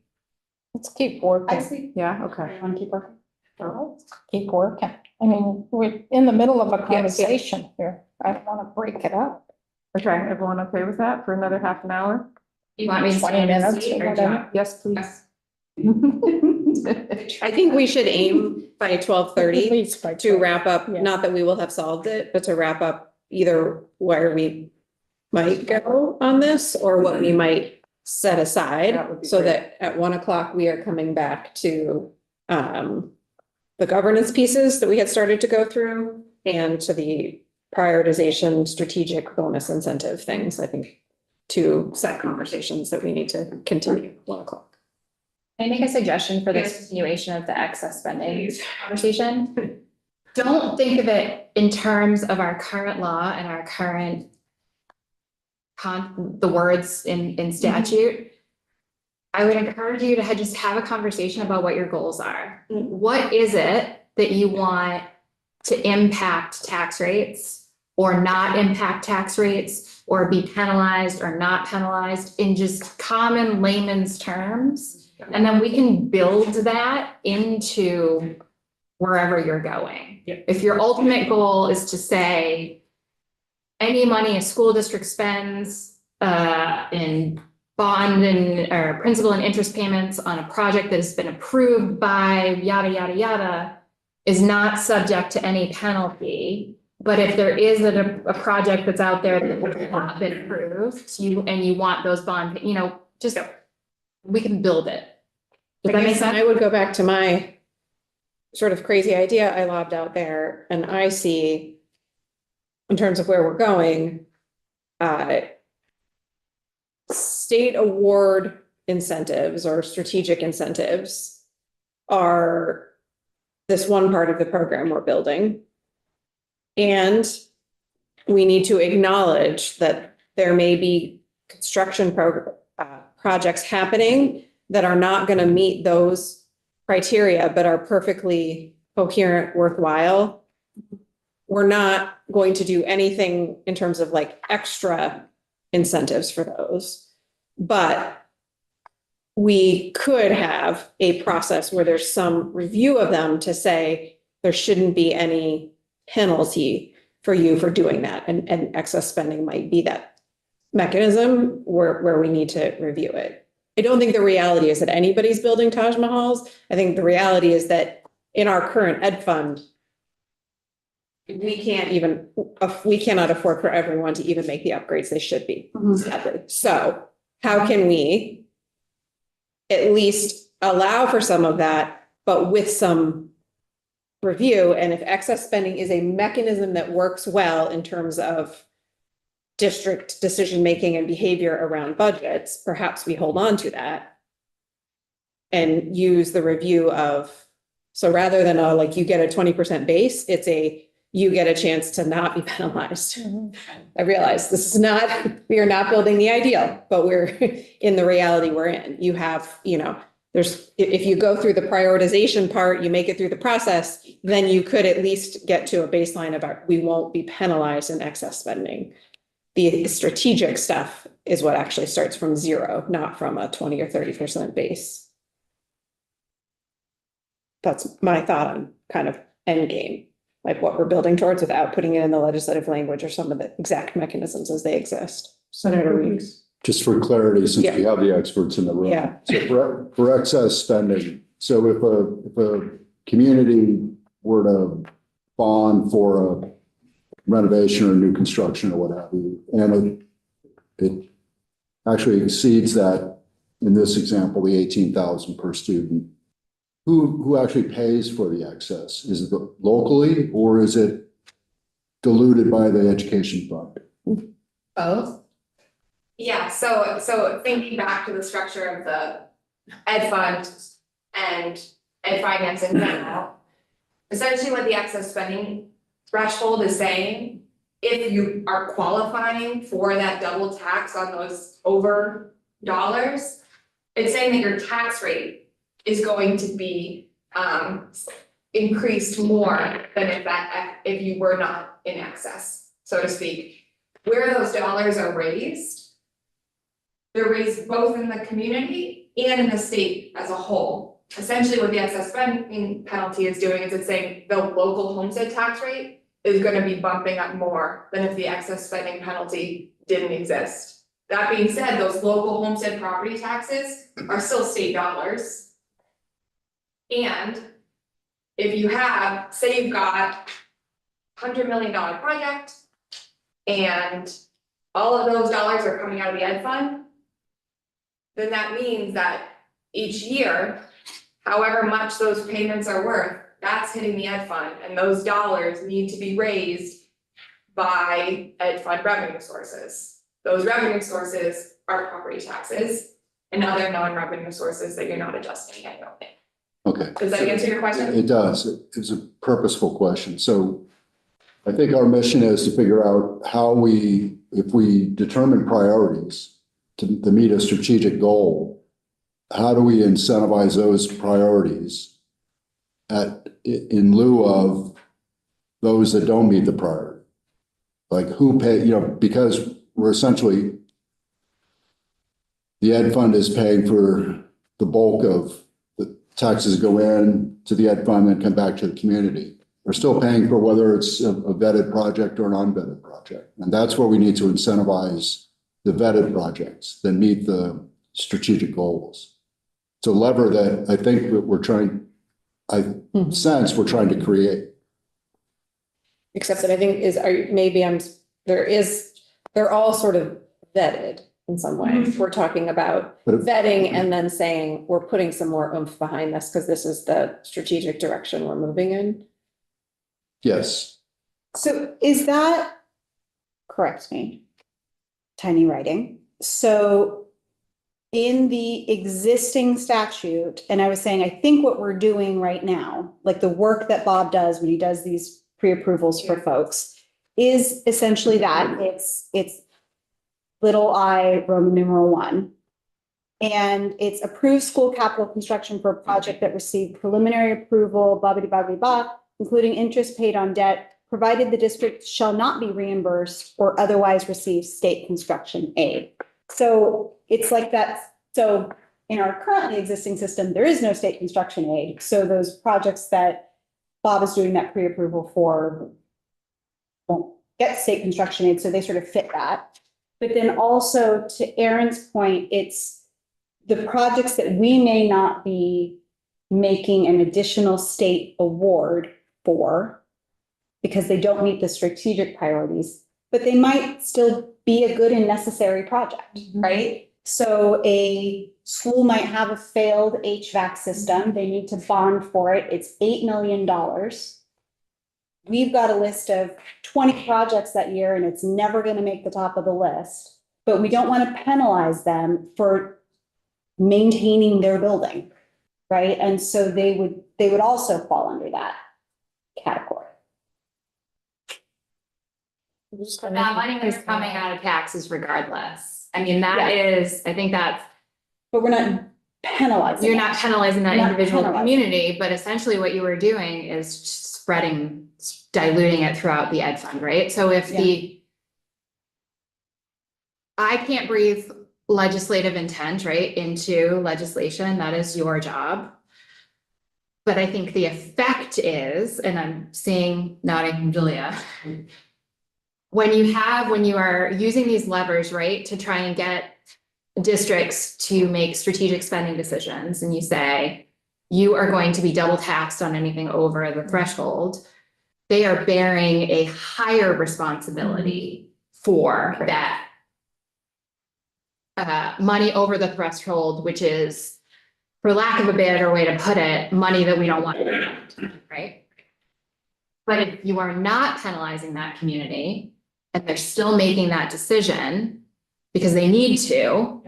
Let's keep
I
working.
see.
Yeah, okay.
Want to keep working?
Keep working. I mean, we're in the middle of a conversation here. I don't want to break it up.
Okay, everyone okay with that for another half an hour?
You want me to
20
stay in the
minutes
seat
or
or do you
whatever.
want-
Yes, please.
I think we should aim by 12:30
At least by
to
12.
wrap up,
Yeah.
not that we will have solved it, but to wrap up either where we might go on this or what we might set
That
aside
would be
so
great.
that at 1 o'clock we are coming back to the governance pieces that we had started to go through and to the prioritization, strategic bonus incentive things, I think, two set conversations that we need to continue at 1 o'clock.
Can I make a suggestion for the continuation of the excess spending conversation? Don't think of it in terms of our current law and our current the words in statute. I would encourage you to just have a conversation about what your goals are. What is it that you want to impact tax rates or not impact tax rates or be penalized or not penalized in just common layman's terms? And then we can build that into wherever you're going.
Yep.
If your ultimate goal is to say any money a school district spends in bond and or principal and interest payments on a project that has been approved by yada, yada, yada is not subject to any penalty. But if there is a project that's out there that has not been approved, you want those bond, just we can build it. Does that make sense?
I would go back to my sort of crazy idea I lobbed out there, and I see in terms of where we're going, state award incentives or strategic incentives are this one part of the program we're building. And we need to acknowledge that there may be construction projects happening that are not going to meet those criteria, but are perfectly coherent, worthwhile. We're not going to do anything in terms of like extra incentives for those. But we could have a process where there's some review of them to say there shouldn't be any penalty for you for doing that. And excess spending might be that mechanism where we need to review it. I don't think the reality is that anybody's building Taj Mahals. I think the reality is that in our current ed fund, we cannot afford for everyone to even make the upgrades they should be, sadly. So how can we at least allow for some of that, but with some review? And if excess spending is a mechanism that works well in terms of district decision-making and behavior around budgets, perhaps we hold on to that and use the review of, so rather than like you get a 20% base, it's you get a chance to not be penalized. I realize this is not, we are not building the ideal, but we're in the reality we're in. You have, if you go through the prioritization part, you make it through the process, then you could at least get to a baseline about we won't be penalized in excess spending. The strategic stuff is what actually starts from zero, not from a 20 or 30% base. That's my thought on kind of end game, like what we're building towards without putting it in the legislative language or some of the exact mechanisms as they exist. Senator Weeks.
Just for clarity, since we have the experts in the room.
Yeah.
So for excess spending, so if a community were to bond for a renovation or new construction or what have you, and it actually exceeds that, in this example, the 18,000 per student, who actually pays for the excess? Is it locally or is it diluted by the education fund?
Both. Yeah, so thinking back to the structure of the ed fund and ed finance in general, essentially what the excess spending threshold is saying, if you are qualifying for that double tax on those over dollars, it's saying that your tax rate is going to be increased more than if you were not in excess, so to speak. Where those dollars are raised, they're raised both in the community and in the state as a whole. Essentially what the excess spending penalty is doing is it's saying the local homestead tax rate is going to be bumping up more than if the excess spending penalty didn't exist. That being said, those local homestead property taxes are still state dollars. And if you have, say you've got $100 million project and all of those dollars are coming out of the ed fund, then that means that each year, however much those payments are worth, that's hitting the ed fund, and those dollars need to be raised by ed fund revenue sources. Those revenue sources are property taxes and other non-revenue sources that you're not adjusting annually.
Okay.
Does that answer your question?
It does. It's a purposeful question. So I think our mission is to figure out how if we determine priorities to meet a strategic goal, how do we incentivize those priorities in lieu of those that don't meet the priority? Like who pay, because we're essentially, the ed fund is paying for the bulk of the taxes go in to the ed fund and come back to the community. We're still paying for whether it's a vetted project or an unvetted project. And that's where we need to incentivize the vetted projects that meet the strategic goals. It's a lever that I think sense we're trying to create.
Except that I think they're all sort of vetted in some way. We're talking about vetting and then saying, we're putting some more oomph behind this because this is the strategic direction we're moving in.
Yes.
So is that, correct me, tiny writing. So in the existing statute, and I was saying, I think what we're doing right now, like the work that Bob does when he does these pre-approvals for folks, is essentially that it's little I, Roman numeral 1. And it's approved school capital construction for a project that received preliminary approval, blah, blah, blah, blah, blah, including interest paid on debt, provided the district shall not be reimbursed or otherwise receive state construction aid. So it's like that. So in our currently existing system, there is no state construction aid. So those projects that Bob is doing that pre-approval for won't get state construction aid. So they sort of fit that. But then also to Erin's point, it's the projects that we may not be making an additional state award for because they don't meet the strategic priorities, but they might still be a good and necessary project, right? So a school might have a failed HVAC system. They need to bond for it. It's $8 million. We've got a list of 20 projects that year and it's never going to make the top of the list, but we don't want to penalize them for maintaining their building, right? And so they would also fall under that category.
But that money is coming out of taxes regardless. I mean, that is, I think that's,
But we're not penalizing.
you're
it.
not penalizing that
You're not
individual
penalizing.
community, but essentially what you were doing is spreading, diluting it throughout the ed fund, right? So if I can't breathe legislative intent, right, into legislation, that is your job. But I think the effect is, and I'm seeing nodding from Julia, when you are using these levers, right, to try and get districts to make strategic spending decisions, and you say, you are going to be double taxed on anything over the threshold, they are bearing a higher responsibility for that money over the threshold, which is, for lack of a better way to put it, money that we don't want, right? But if you are not penalizing that community and they're still making that decision because they need to,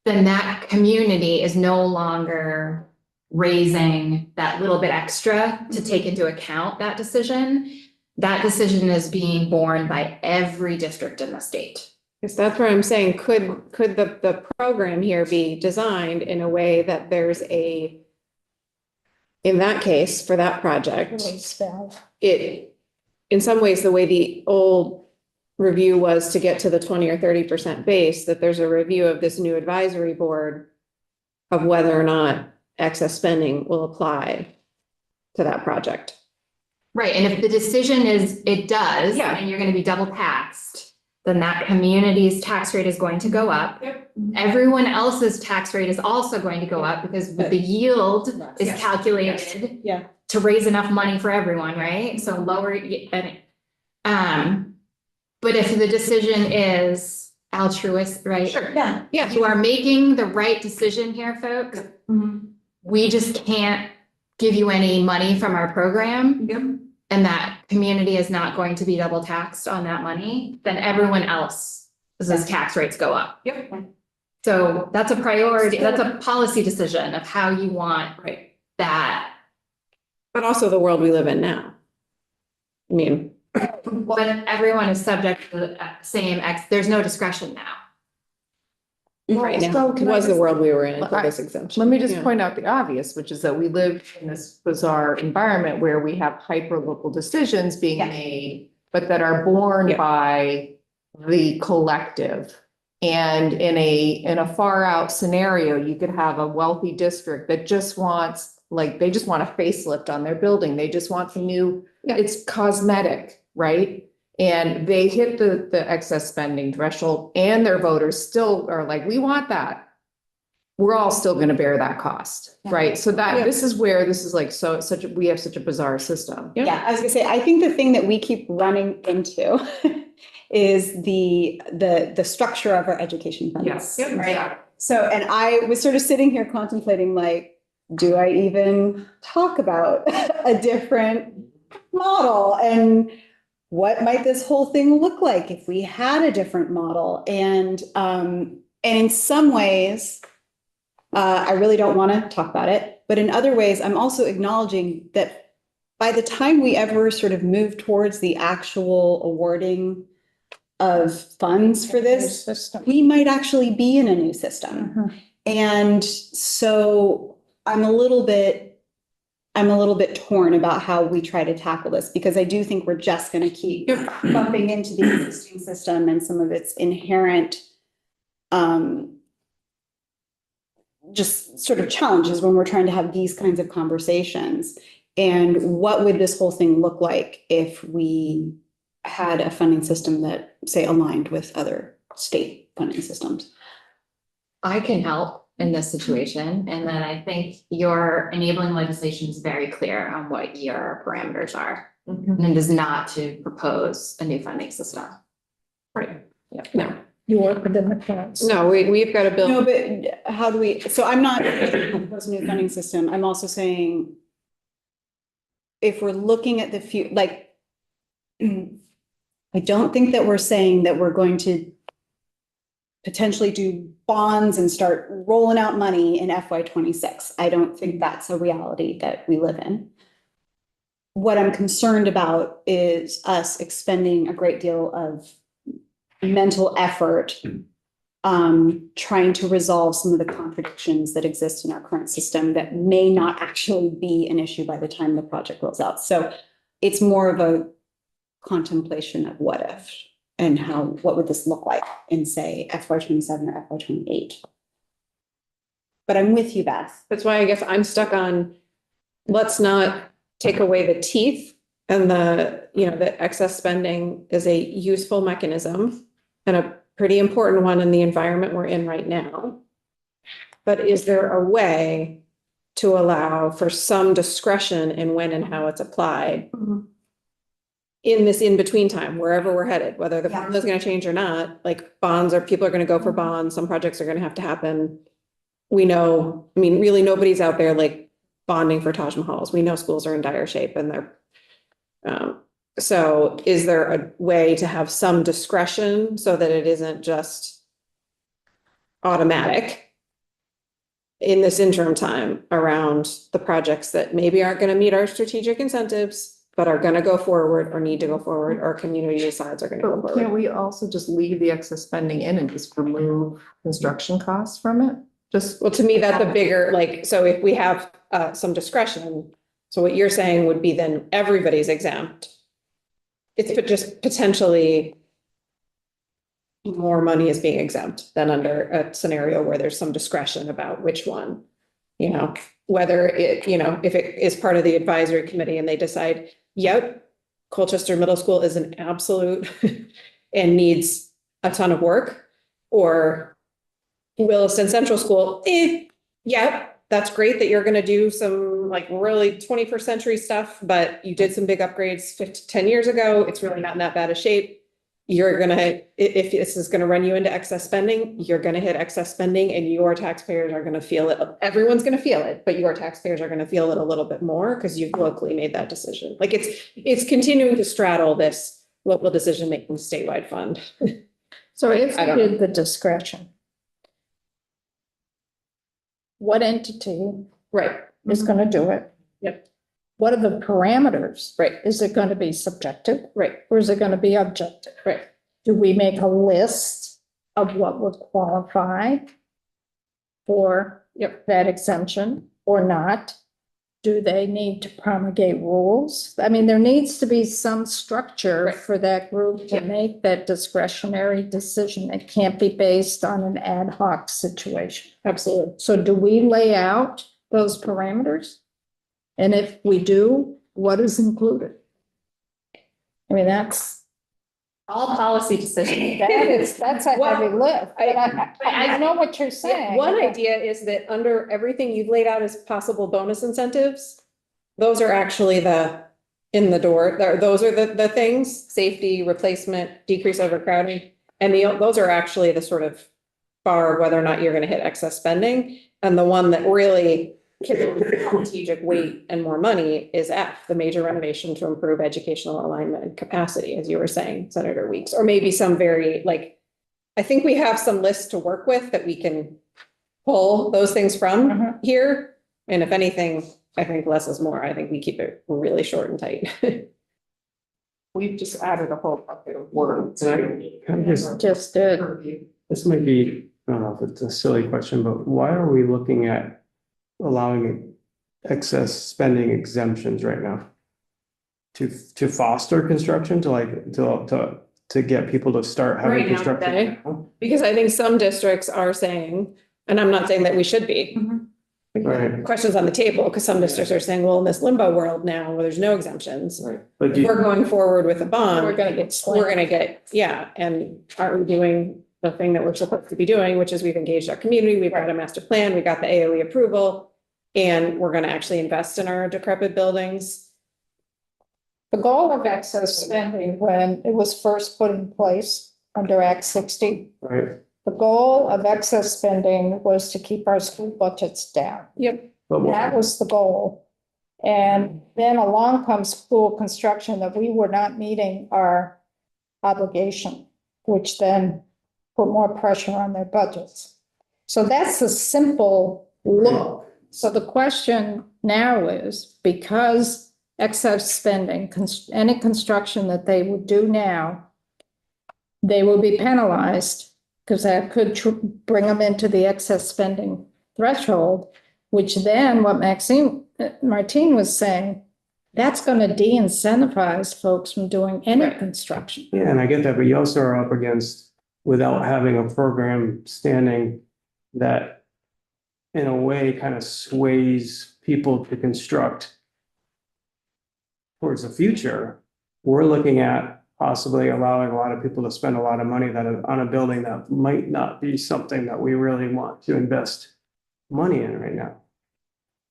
then that community is no longer raising that little bit extra to take into account that decision. That decision is being borne by every district in the state.
Because that's where I'm saying, could the program here be designed in a way that there's a, in that case, for that project,
Release valve.
it, in some ways, the way the old review was to get to the 20 or 30% base, that there's a review of this new advisory board of whether or not excess spending will apply to that project.
Right, and if the decision is it does,
Yeah.
and you're gonna be double taxed, then that community's tax rate is going to go up.
Yep.
Everyone else's tax rate is also going to go up because the yield is
Yes.
calculated
Yeah.
to raise enough money for everyone, right? So lower, but if the decision is altruist, right?
Sure.
Yeah.
Yeah.
You are making the right decision here, folks. We just can't give you any money from our program.
Yep.
And that community is not going to be double taxed on that money, then everyone else's tax rates go up.
Yep.
So that's a priority, that's a policy decision of how you want
Right.
that.
But also the world we live in now. I mean,
When everyone is subject to the same there's no discretion now.
right now,
So can I
was the
just-
world we were in for
I-
this exemption.
Let me just
Yeah.
point out the obvious, which is that we live in this bizarre environment where we have hyper-local decisions being
Yeah.
made, but that are borne
Yeah.
by the collective. And in a far out scenario, you could have a wealthy district that just wants, like, they just want a facelift on their building. They just want some new,
Yeah.
it's cosmetic, right? And they hit the excess spending threshold and their voters still are like, we want that. We're all still gonna bear that cost,
Yeah.
right? So
Yeah.
that, this is where this is like, so such a, we have such a bizarre system.
Yeah.
Yeah, I was gonna say, I think the thing that we keep running into is the structure of our education funds.
Yes.
Right? So, and I was sort of sitting here contemplating, like, do I even talk about a different model? And what might this whole thing look like if we had a different model? And in some ways, I really don't want to talk about it, but in other ways, I'm also acknowledging that by the time we ever sort of move towards the actual awarding of funds for this,
System.
we might actually be in a new system.
Mhm.
And so I'm a little bit torn about how we try to tackle this, because I do think we're just going to keep bumping into the existing system and some of its inherent just sort of challenges when we're trying to have these kinds of conversations. And what would this whole thing look like if we had a funding system that, say, aligned with other state funding systems?
I can help in this situation, and then I think your enabling legislation is very clear on what your parameters are. And it is not to propose a new funding system.
Right. Yeah, no,
You work within the plans.
no, we've got a bill.
No, but how do we, so I'm not proposing a new funding system. I'm also saying if we're looking at the I don't think that we're saying that we're going to potentially do bonds and start rolling out money in FY 26. I don't think that's a reality that we live in. What I'm concerned about is us expending a great deal of mental effort trying to resolve some of the contradictions that exist in our current system that may not actually be an issue by the time the project rolls out. So it's more of a contemplation of what if and what would this look like in, say, FY 27 or FY 28. But I'm with you, Beth.
That's why I guess I'm stuck on, let's not take away the teeth, and the excess spending is a useful mechanism and a pretty important one in the environment we're in right now. But is there a way to allow for some discretion in when and how it's applied in this in-between time, wherever we're headed, whether the formula is going to change or not? Like people are going to go for bonds, some projects are going to have to happen. We know, I mean, really nobody's out there like bonding for Taj Mahals. We know schools are in dire shape and they're, so is there a way to have some discretion so that it isn't just automatic in this interim time around the projects that maybe aren't going to meet our strategic incentives, but are going to go forward or need to go forward, or community decides are going to go
But
forward?
can't we also just leave the excess spending in and just remove construction costs from it? Just,
Well, to me, that's a bigger, like, so if we have some discretion, so what you're saying would be then everybody's exempt. It's just potentially more money is being exempt than under a scenario where there's some discretion about which one, whether it, if it is part of the advisory committee and they decide, yep, Colchester Middle School is an absolute and needs a ton of work, or Williston Central School, yep, that's great that you're going to do some like really 21st century stuff, but you did some big upgrades 10 years ago. It's really not in that bad a shape. You're going to, if this is going to run you into excess spending, you're going to hit excess spending and your taxpayers are going to feel it. Everyone's going to feel it, but your taxpayers are going to feel it a little bit more because you've locally made that decision. Like it's continuing to straddle this local decision-making statewide fund.
So if
I
we
don't know.
did the discretion, what entity
Right,
is going to do it?
Yep.
What are the parameters?
right,
Is it going to be subjective
right,
or is it going to be objective?
right.
Do we make a list of what would qualify for
Yep.
that exemption or not? Do they need to promulgate rules? I mean, there needs to be some structure
Right.
for that group to
Yep.
make that discretionary decision. It can't be based on an ad hoc situation.
Absolutely.
So do we lay out those parameters? And if we do, what is included? I mean, that's
All policy decisions.
that's a
Well,
heavy lift. But I know what you're saying.
One idea is that under everything you've laid out as possible bonus incentives, those are actually in the door, those are the things, safety, replacement, decrease overcrowding. And those are actually the sort of bar of whether or not you're going to hit excess spending. And the one that really strategic weight and more money is F, the major renovation to improve educational alignment and capacity, as you were saying, Senator Weeks, or maybe some very like, I think we have some lists to work with that we can pull those things from
Mhm.
here. And if anything, I think less is more. I think we keep it really short and tight.
We've just added a whole bucket of words.
Just did.
This might be, I don't know if it's a silly question, but why are we looking at allowing excess spending exemptions right now? To foster construction, to like, to get people to start having
Right now,
construction
today.
now?
Because I think some districts are saying, and I'm not saying that we should be.
Right,
Questions on the table, because some districts are saying, well, in this limbo world now, where there's no exemptions,
right. But
if
do
we're
you,
going forward with a bond.
We're gonna get
We're
slammed.
gonna get, yeah, and aren't we doing the thing that we're supposed to be doing, which is we've engaged our community, we've got a master plan, we got the AOE approval. And we're gonna actually invest in our decrepit buildings.
The goal of excess spending, when it was first put in place under Act 60,
right,
the goal of excess spending was to keep our school budgets down.
Yep.
but
That was the goal. And then along comes school construction that we were not meeting our obligation, which then put more pressure on their budgets. So that's a simple look. So the question now is, because excess spending, any construction that they would do now, they will be penalized because that could bring them into the excess spending threshold, which then what Martine was saying, that's going to de-incentivize folks from doing any construction.
yeah, and I get that, but you also are up against, without having a program standing that in a way kind of sways people to construct towards the future, we're looking at possibly allowing a lot of people to spend a lot of money that on a building that might not be something that we really want to invest money in right now.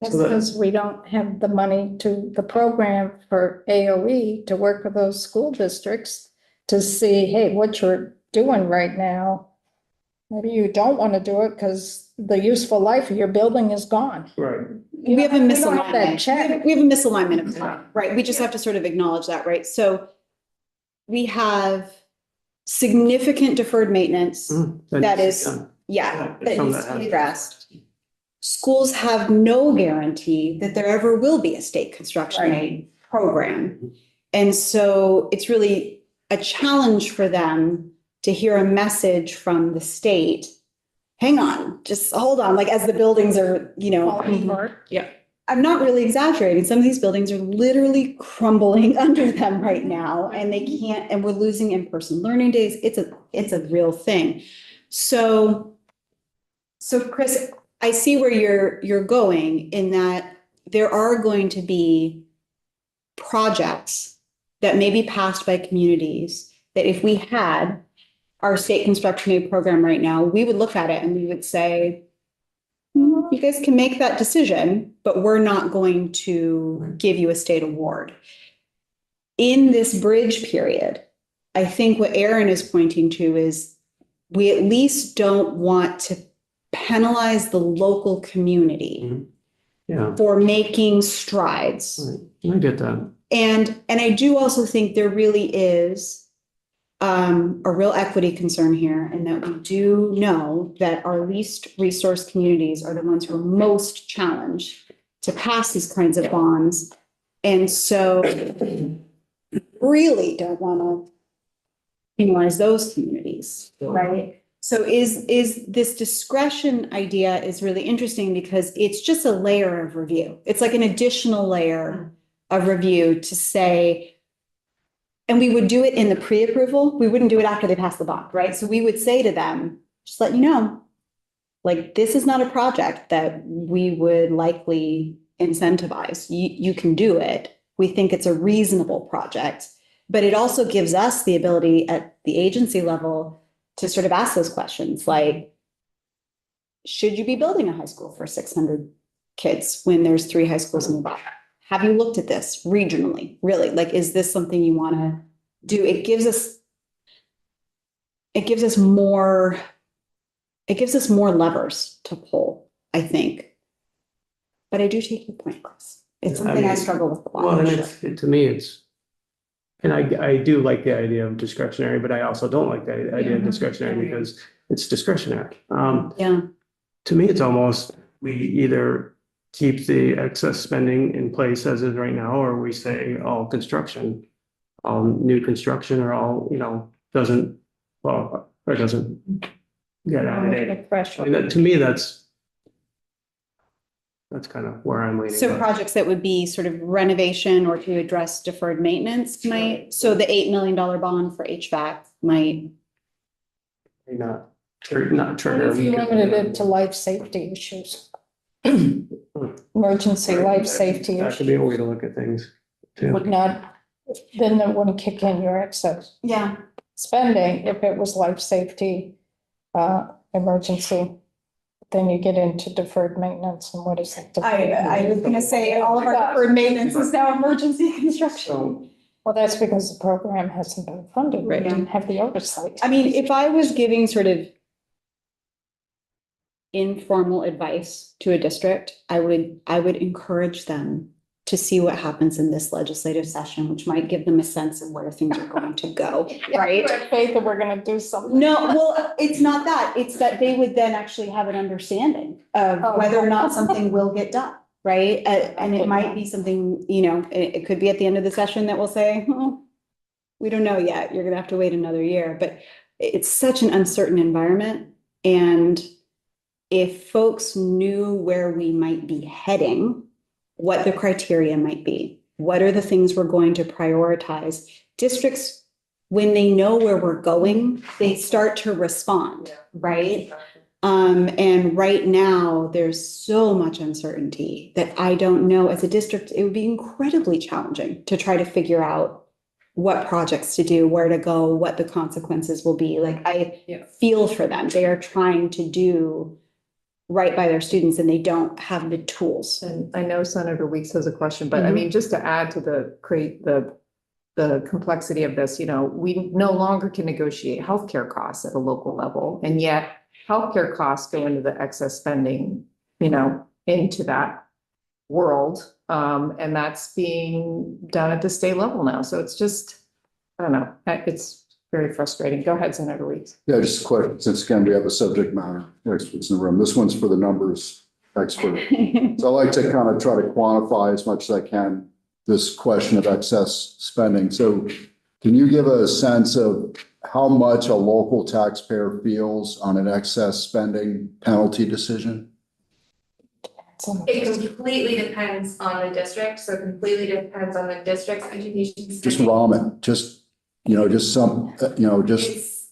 That's
So that-
because we don't have the money to the program for AOE to work with those school districts to see, hey, what you're doing right now. Maybe you don't want to do it because the useful life of your building is gone.
Right.
We have a
We don't have that
misalignment.
check.
We have a misalignment of time, right? We just have to sort of acknowledge that, right? So we have significant deferred maintenance. That is, yeah, that
Some
needs
that
to be
have-
addressed. Schools have no guarantee that there ever will be a state construction aid program. And so it's really a challenge for them to hear a message from the state. Hang on, just hold on, like as the buildings are,
Falling apart.
I'm not really exaggerating. Some of these buildings are literally crumbling under them right now and they can't, and we're losing in-person learning days. It's a real thing. So Chris, I see where you're going in that there are going to be projects that may be passed by communities that if we had our state construction aid program right now, we would look at it and we would say, you guys can make that decision, but we're not going to give you a state award. In this bridge period, I think what Aaron is pointing to is we at least don't want to penalize the local community
Yeah,
for making strides.
I get that.
And I do also think there really is a real equity concern here, and that we do know that our least resource communities are the ones who are most challenged to pass these kinds of bonds. And so really don't want to penalize those communities, right? So is this discretion idea is really interesting because it's just a layer of review. It's like an additional layer of review to say, and we would do it in the pre-approval. We wouldn't do it after they pass the bond, right? So we would say to them, just let you know, like, this is not a project that we would likely incentivize. You can do it. We think it's a reasonable project, but it also gives us the ability at the agency level to sort of ask those questions like, should you be building a high school for 600 kids when there's 3 high schools nearby? Have you looked at this regionally? Really? Like, is this something you want to do? It gives us more levers to pull, I think. But I do take your point, Chris. It's
I
something I
mean,
struggle with a lot.
Well, and to me, it's, and I do like the idea of discretionary, but I also don't like the idea of discretionary because it's discretionary.
Yeah,
To me, it's almost, we either keep the excess spending in place as is right now, or we say all construction, new construction or all, doesn't, well, or doesn't get added in.
The threshold.
I mean, to me, that's kind of where I'm leaning.
so
but-
projects that would be sort of renovation or to address deferred maintenance might, so the $8 million bond for HVAC might.
Not
What
trigger.
if you limited it to life safety issues? Emergency life safety
That could be
issues
a way to look at things too.
would not, then it wouldn't kick in your excess
Yeah.
spending if it was life safety, emergency. Then you get into deferred maintenance and what is it?
I was gonna say, all of our deferred maintenance is now emergency construction.
So,
Well, that's because the program hasn't been funded,
Right.
we didn't have the oversight.
I mean, if I was giving sort of informal advice to a district, I would encourage them to see what happens in this legislative session, which might give them a sense of where things are going to go, right?
You have faith that we're gonna do something.
No, well, it's not that. It's that they would then actually have an understanding of
Oh.
whether or not something will get done, right? And it might be something, it could be at the end of the session that we'll say, well, we don't know yet. You're gonna have to wait another year, but it's such an uncertain environment. And if folks knew where we might be heading, what the criteria might be, what are the things we're going to prioritize, districts, when they know where we're going, they start to respond, right? And right now, there's so much uncertainty that I don't know, as a district, it would be incredibly challenging to try to figure out what projects to do, where to go, what the consequences will be. Like, I feel for them. They are trying to do right by their students and they don't have the tools.
And I know Senator Weeks has a question, but I mean, just to add to the complexity of this, we no longer can negotiate healthcare costs at a local level. And yet healthcare costs go into the excess spending, into that world. And that's being done at the state level now. So it's just, I don't know, it's very frustrating. Go ahead, Senator Weeks.
Yeah, just a question, since again, we have a subject matter experts in the room. This one's for the numbers expert. So I like to kind of try to quantify as much as I can this question of excess spending. So can you give a sense of how much a local taxpayer feels on an excess spending penalty decision?
It completely depends on the district, so completely depends on the district's education.
Just
spending.
ramen, just some,
It's,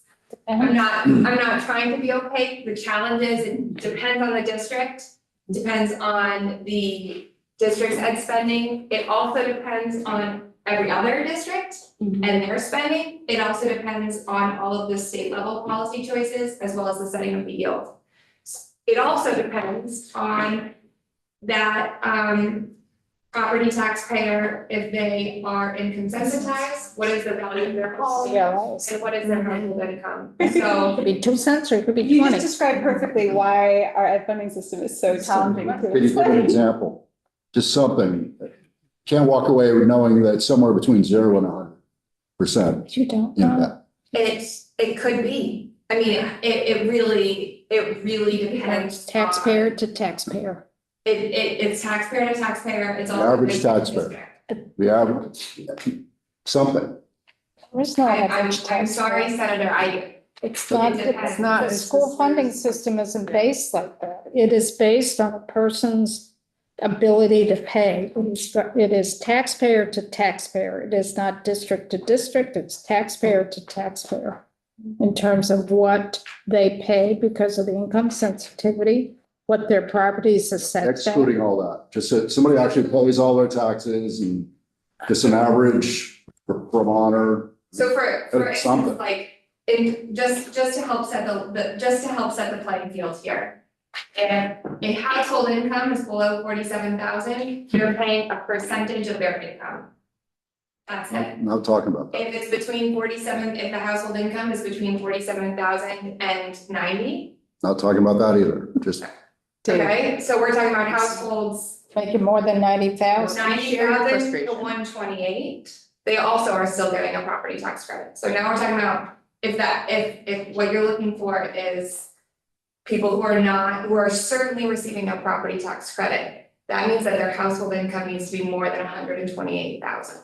I'm not trying to be opaque. The challenge is it depends on the district, depends on the district's ed spending. It also depends on every other district and their spending. It also depends on all of the state level policy choices as well as the setting of the yield. It also depends on that property taxpayer, if they are inconsensitized, what is the value of their home?
Yeah.
And what is their household income? So
Could be 2 cents or it could be
You
20.
just described perfectly why our ed funding system is so challenging.
Can you give an example? Just something. Can't walk away with knowing that somewhere between 0 and 100%.
You don't know.
impact.
it could be, I mean, it really depends.
Taxpayer to taxpayer.
It's taxpayer to taxpayer, it's all.
The average
district to
taxpayer.
district.
The average, something.
There's no
I'm
average tax.
sorry, Senator,
It's not,
It depends.
it's not, the school funding system isn't based like that. It is based on a person's ability to pay. It is taxpayer to taxpayer. It is not district to district, it's taxpayer to taxpayer. In terms of what they pay because of the income sensitivity, what their properties assessed at.
Excluding all that, just that somebody actually pays all their taxes and just an average from honor.
so for
Something.
instance, like, just to help set the playing field here. If a household income is below 47,000, you're paying a percentage of their income. That's it.
I'm not talking about that.
If it's between if the household income is between 47,000 and 90,
Not talking about that either, just,
Dave.
okay, so we're talking about households
Make it more than 90,000.
90,000 to
frustration.
128, they also are still getting a property tax credit. So now we're talking about if what you're looking for is people who are certainly receiving a property tax credit, that means that their household income needs to be more than 128,000.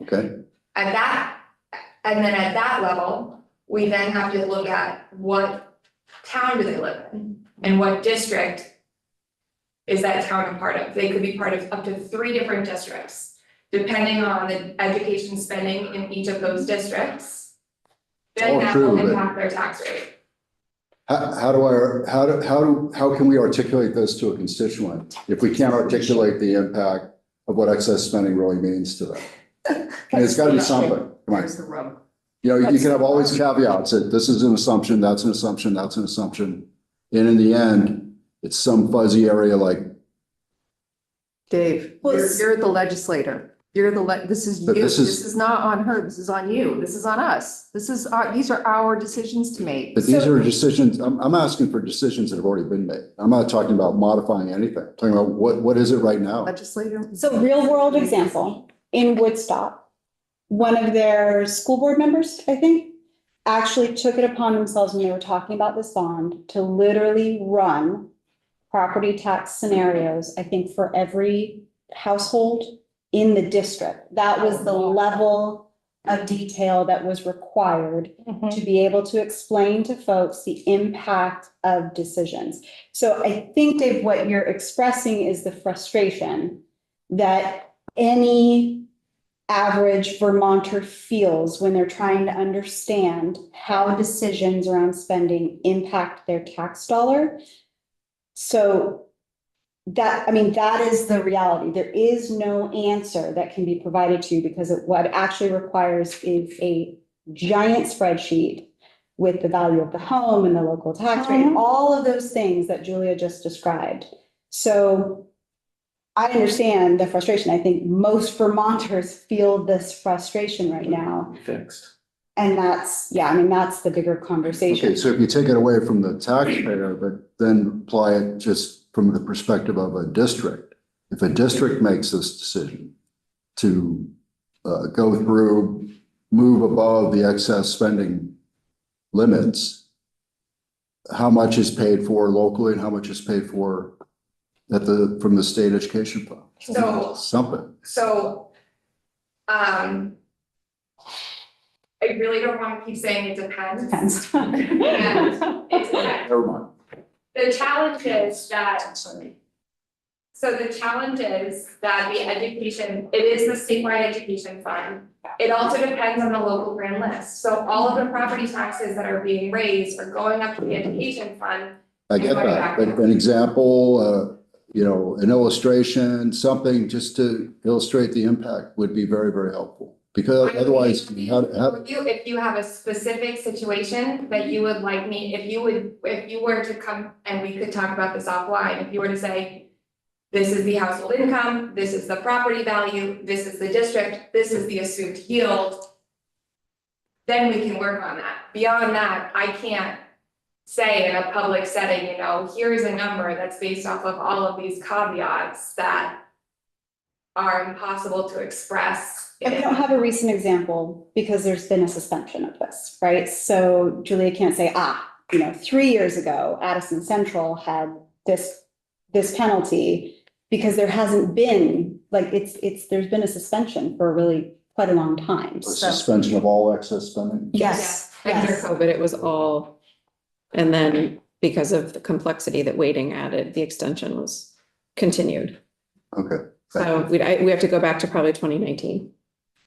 Okay,
And then at that level, we then have to look at what town do they live in? And what district is that town a part of? They could be part of up to 3 different districts, depending on the education spending in each of those districts. Then
all
that
true,
will
but-
impact their tax rate.
how can we articulate this to a constituent if we can't articulate the impact of what excess spending really means to them? And it's gotta be something, come on.
Here's the rub.
You know, you can have all these caveats that this is an assumption, that's an assumption, that's an assumption. And in the end, it's some fuzzy area like,
Dave,
Well,
you're the legislator. You're this is you.
But
This
this is-
is not on her. This is on you. This is on us. These are our decisions to make.
but these are decisions, I'm asking for decisions that have already been made. I'm not talking about modifying anything. I'm talking about what is it right now?
Legislator.
So real world example, in Woodstock, one of their school board members, I think, actually took it upon themselves when they were talking about this bond to literally run property tax scenarios, I think, for every household in the district. That was the level of detail that was required to be able to explain to folks the impact of decisions. So I think, Dave, what you're expressing is the frustration that any average Vermonter feels when they're trying to understand how decisions around spending impact their tax dollar. So that is the reality. There is no answer that can be provided to you because what it actually requires is a giant spreadsheet with the value of the home and the local tax rate, and all of those things that Julia just described. So I understand the frustration. I think most Vermonters feel this frustration right now.
Fixed.
And that's the bigger conversation.
Okay, so if you take it away from the taxpayer, but then apply it just from the perspective of a district. If a district makes this decision to go through, move above the excess spending limits, how much is paid for locally and how much is paid for from the state education fund?
So-
Something.
So, I really don't want to keep saying it depends.
Depends.
And it depends.
Never mind.
The challenge is that, so the challenge is that the education, it is the statewide education fund. It also depends on the local grand list. So all of the property taxes that are being raised are going up to the education fund.
I get that, but an example, an illustration, something just to illustrate the impact would be very, very helpful. Because otherwise,
If you have a specific situation that you would like me, if you were to come, and we could talk about this offline, if you were to say, this is the household income, this is the property value, this is the district, this is the assumed yield, then we can work on that. Beyond that, I can't say in a public setting, here's a number that's based off of all of these caveats that are impossible to express.
And we don't have a recent example because there's been a suspension of this, right? So Julia can't say, 3 years ago, Addison Central had this penalty because there hasn't been, there's been a suspension for really quite a long time.
a
So,
suspension of all excess spending.
yes,
After
yes.
COVID, it was all, and then because of the complexity that waiting added, the extension was continued.
Okay.
So we have to go back to probably 2019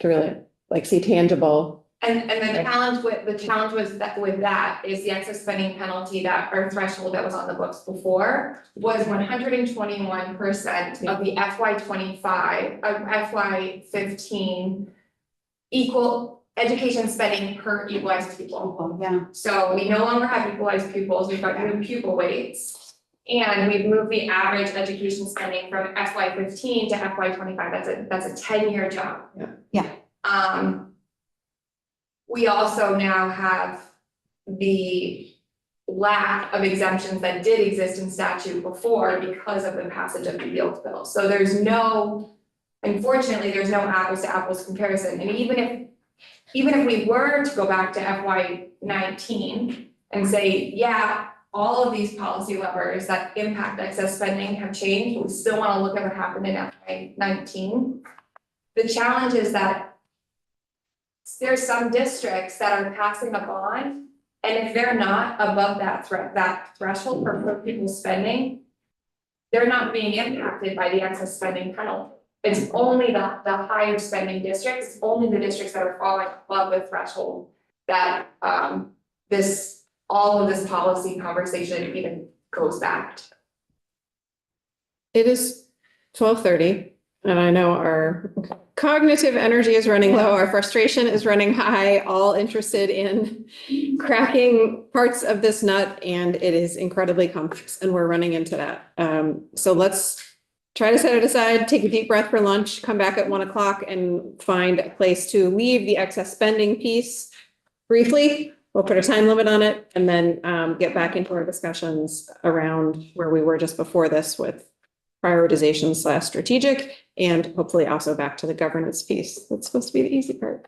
to really see tangible.
And the challenge with that is the excess spending penalty or threshold that was on the books before was 121% of the FY 15 equal education spending per equalized pupil.
Yeah.
So we no longer have equalized pupils, we've got new pupil weights. And we've moved the average education spending from FY 15 to FY 25, that's a 10-year jump.
Yeah.
We also now have the lack of exemptions that did exist in statute before because of the passage of the yield bill. So unfortunately, there's no apples to apples comparison. And even if we were to go back to FY 19 and say, yeah, all of these policy levers that impact excess spending have changed, we still want to look at what happened in FY 19. The challenge is that there's some districts that are passing a bond, and if they're not above that threshold for per pupil spending, they're not being impacted by the excess spending penalty. It's only the higher spending districts, it's only the districts that are falling above the threshold that all of this policy conversation even goes back to.
It is 12:30, and I know our cognitive energy is running low, our frustration is running high, all interested in cracking parts of this nut, and it is incredibly complex, and we're running into that. So let's try to set it aside, take a deep breath for lunch, come back at 1 o'clock and find a place to leave the excess spending piece briefly. We'll put a time limit on it and then get back into our discussions around where we were just before this with prioritization / strategic, and hopefully also back to the governance piece. That's supposed to be the easy part.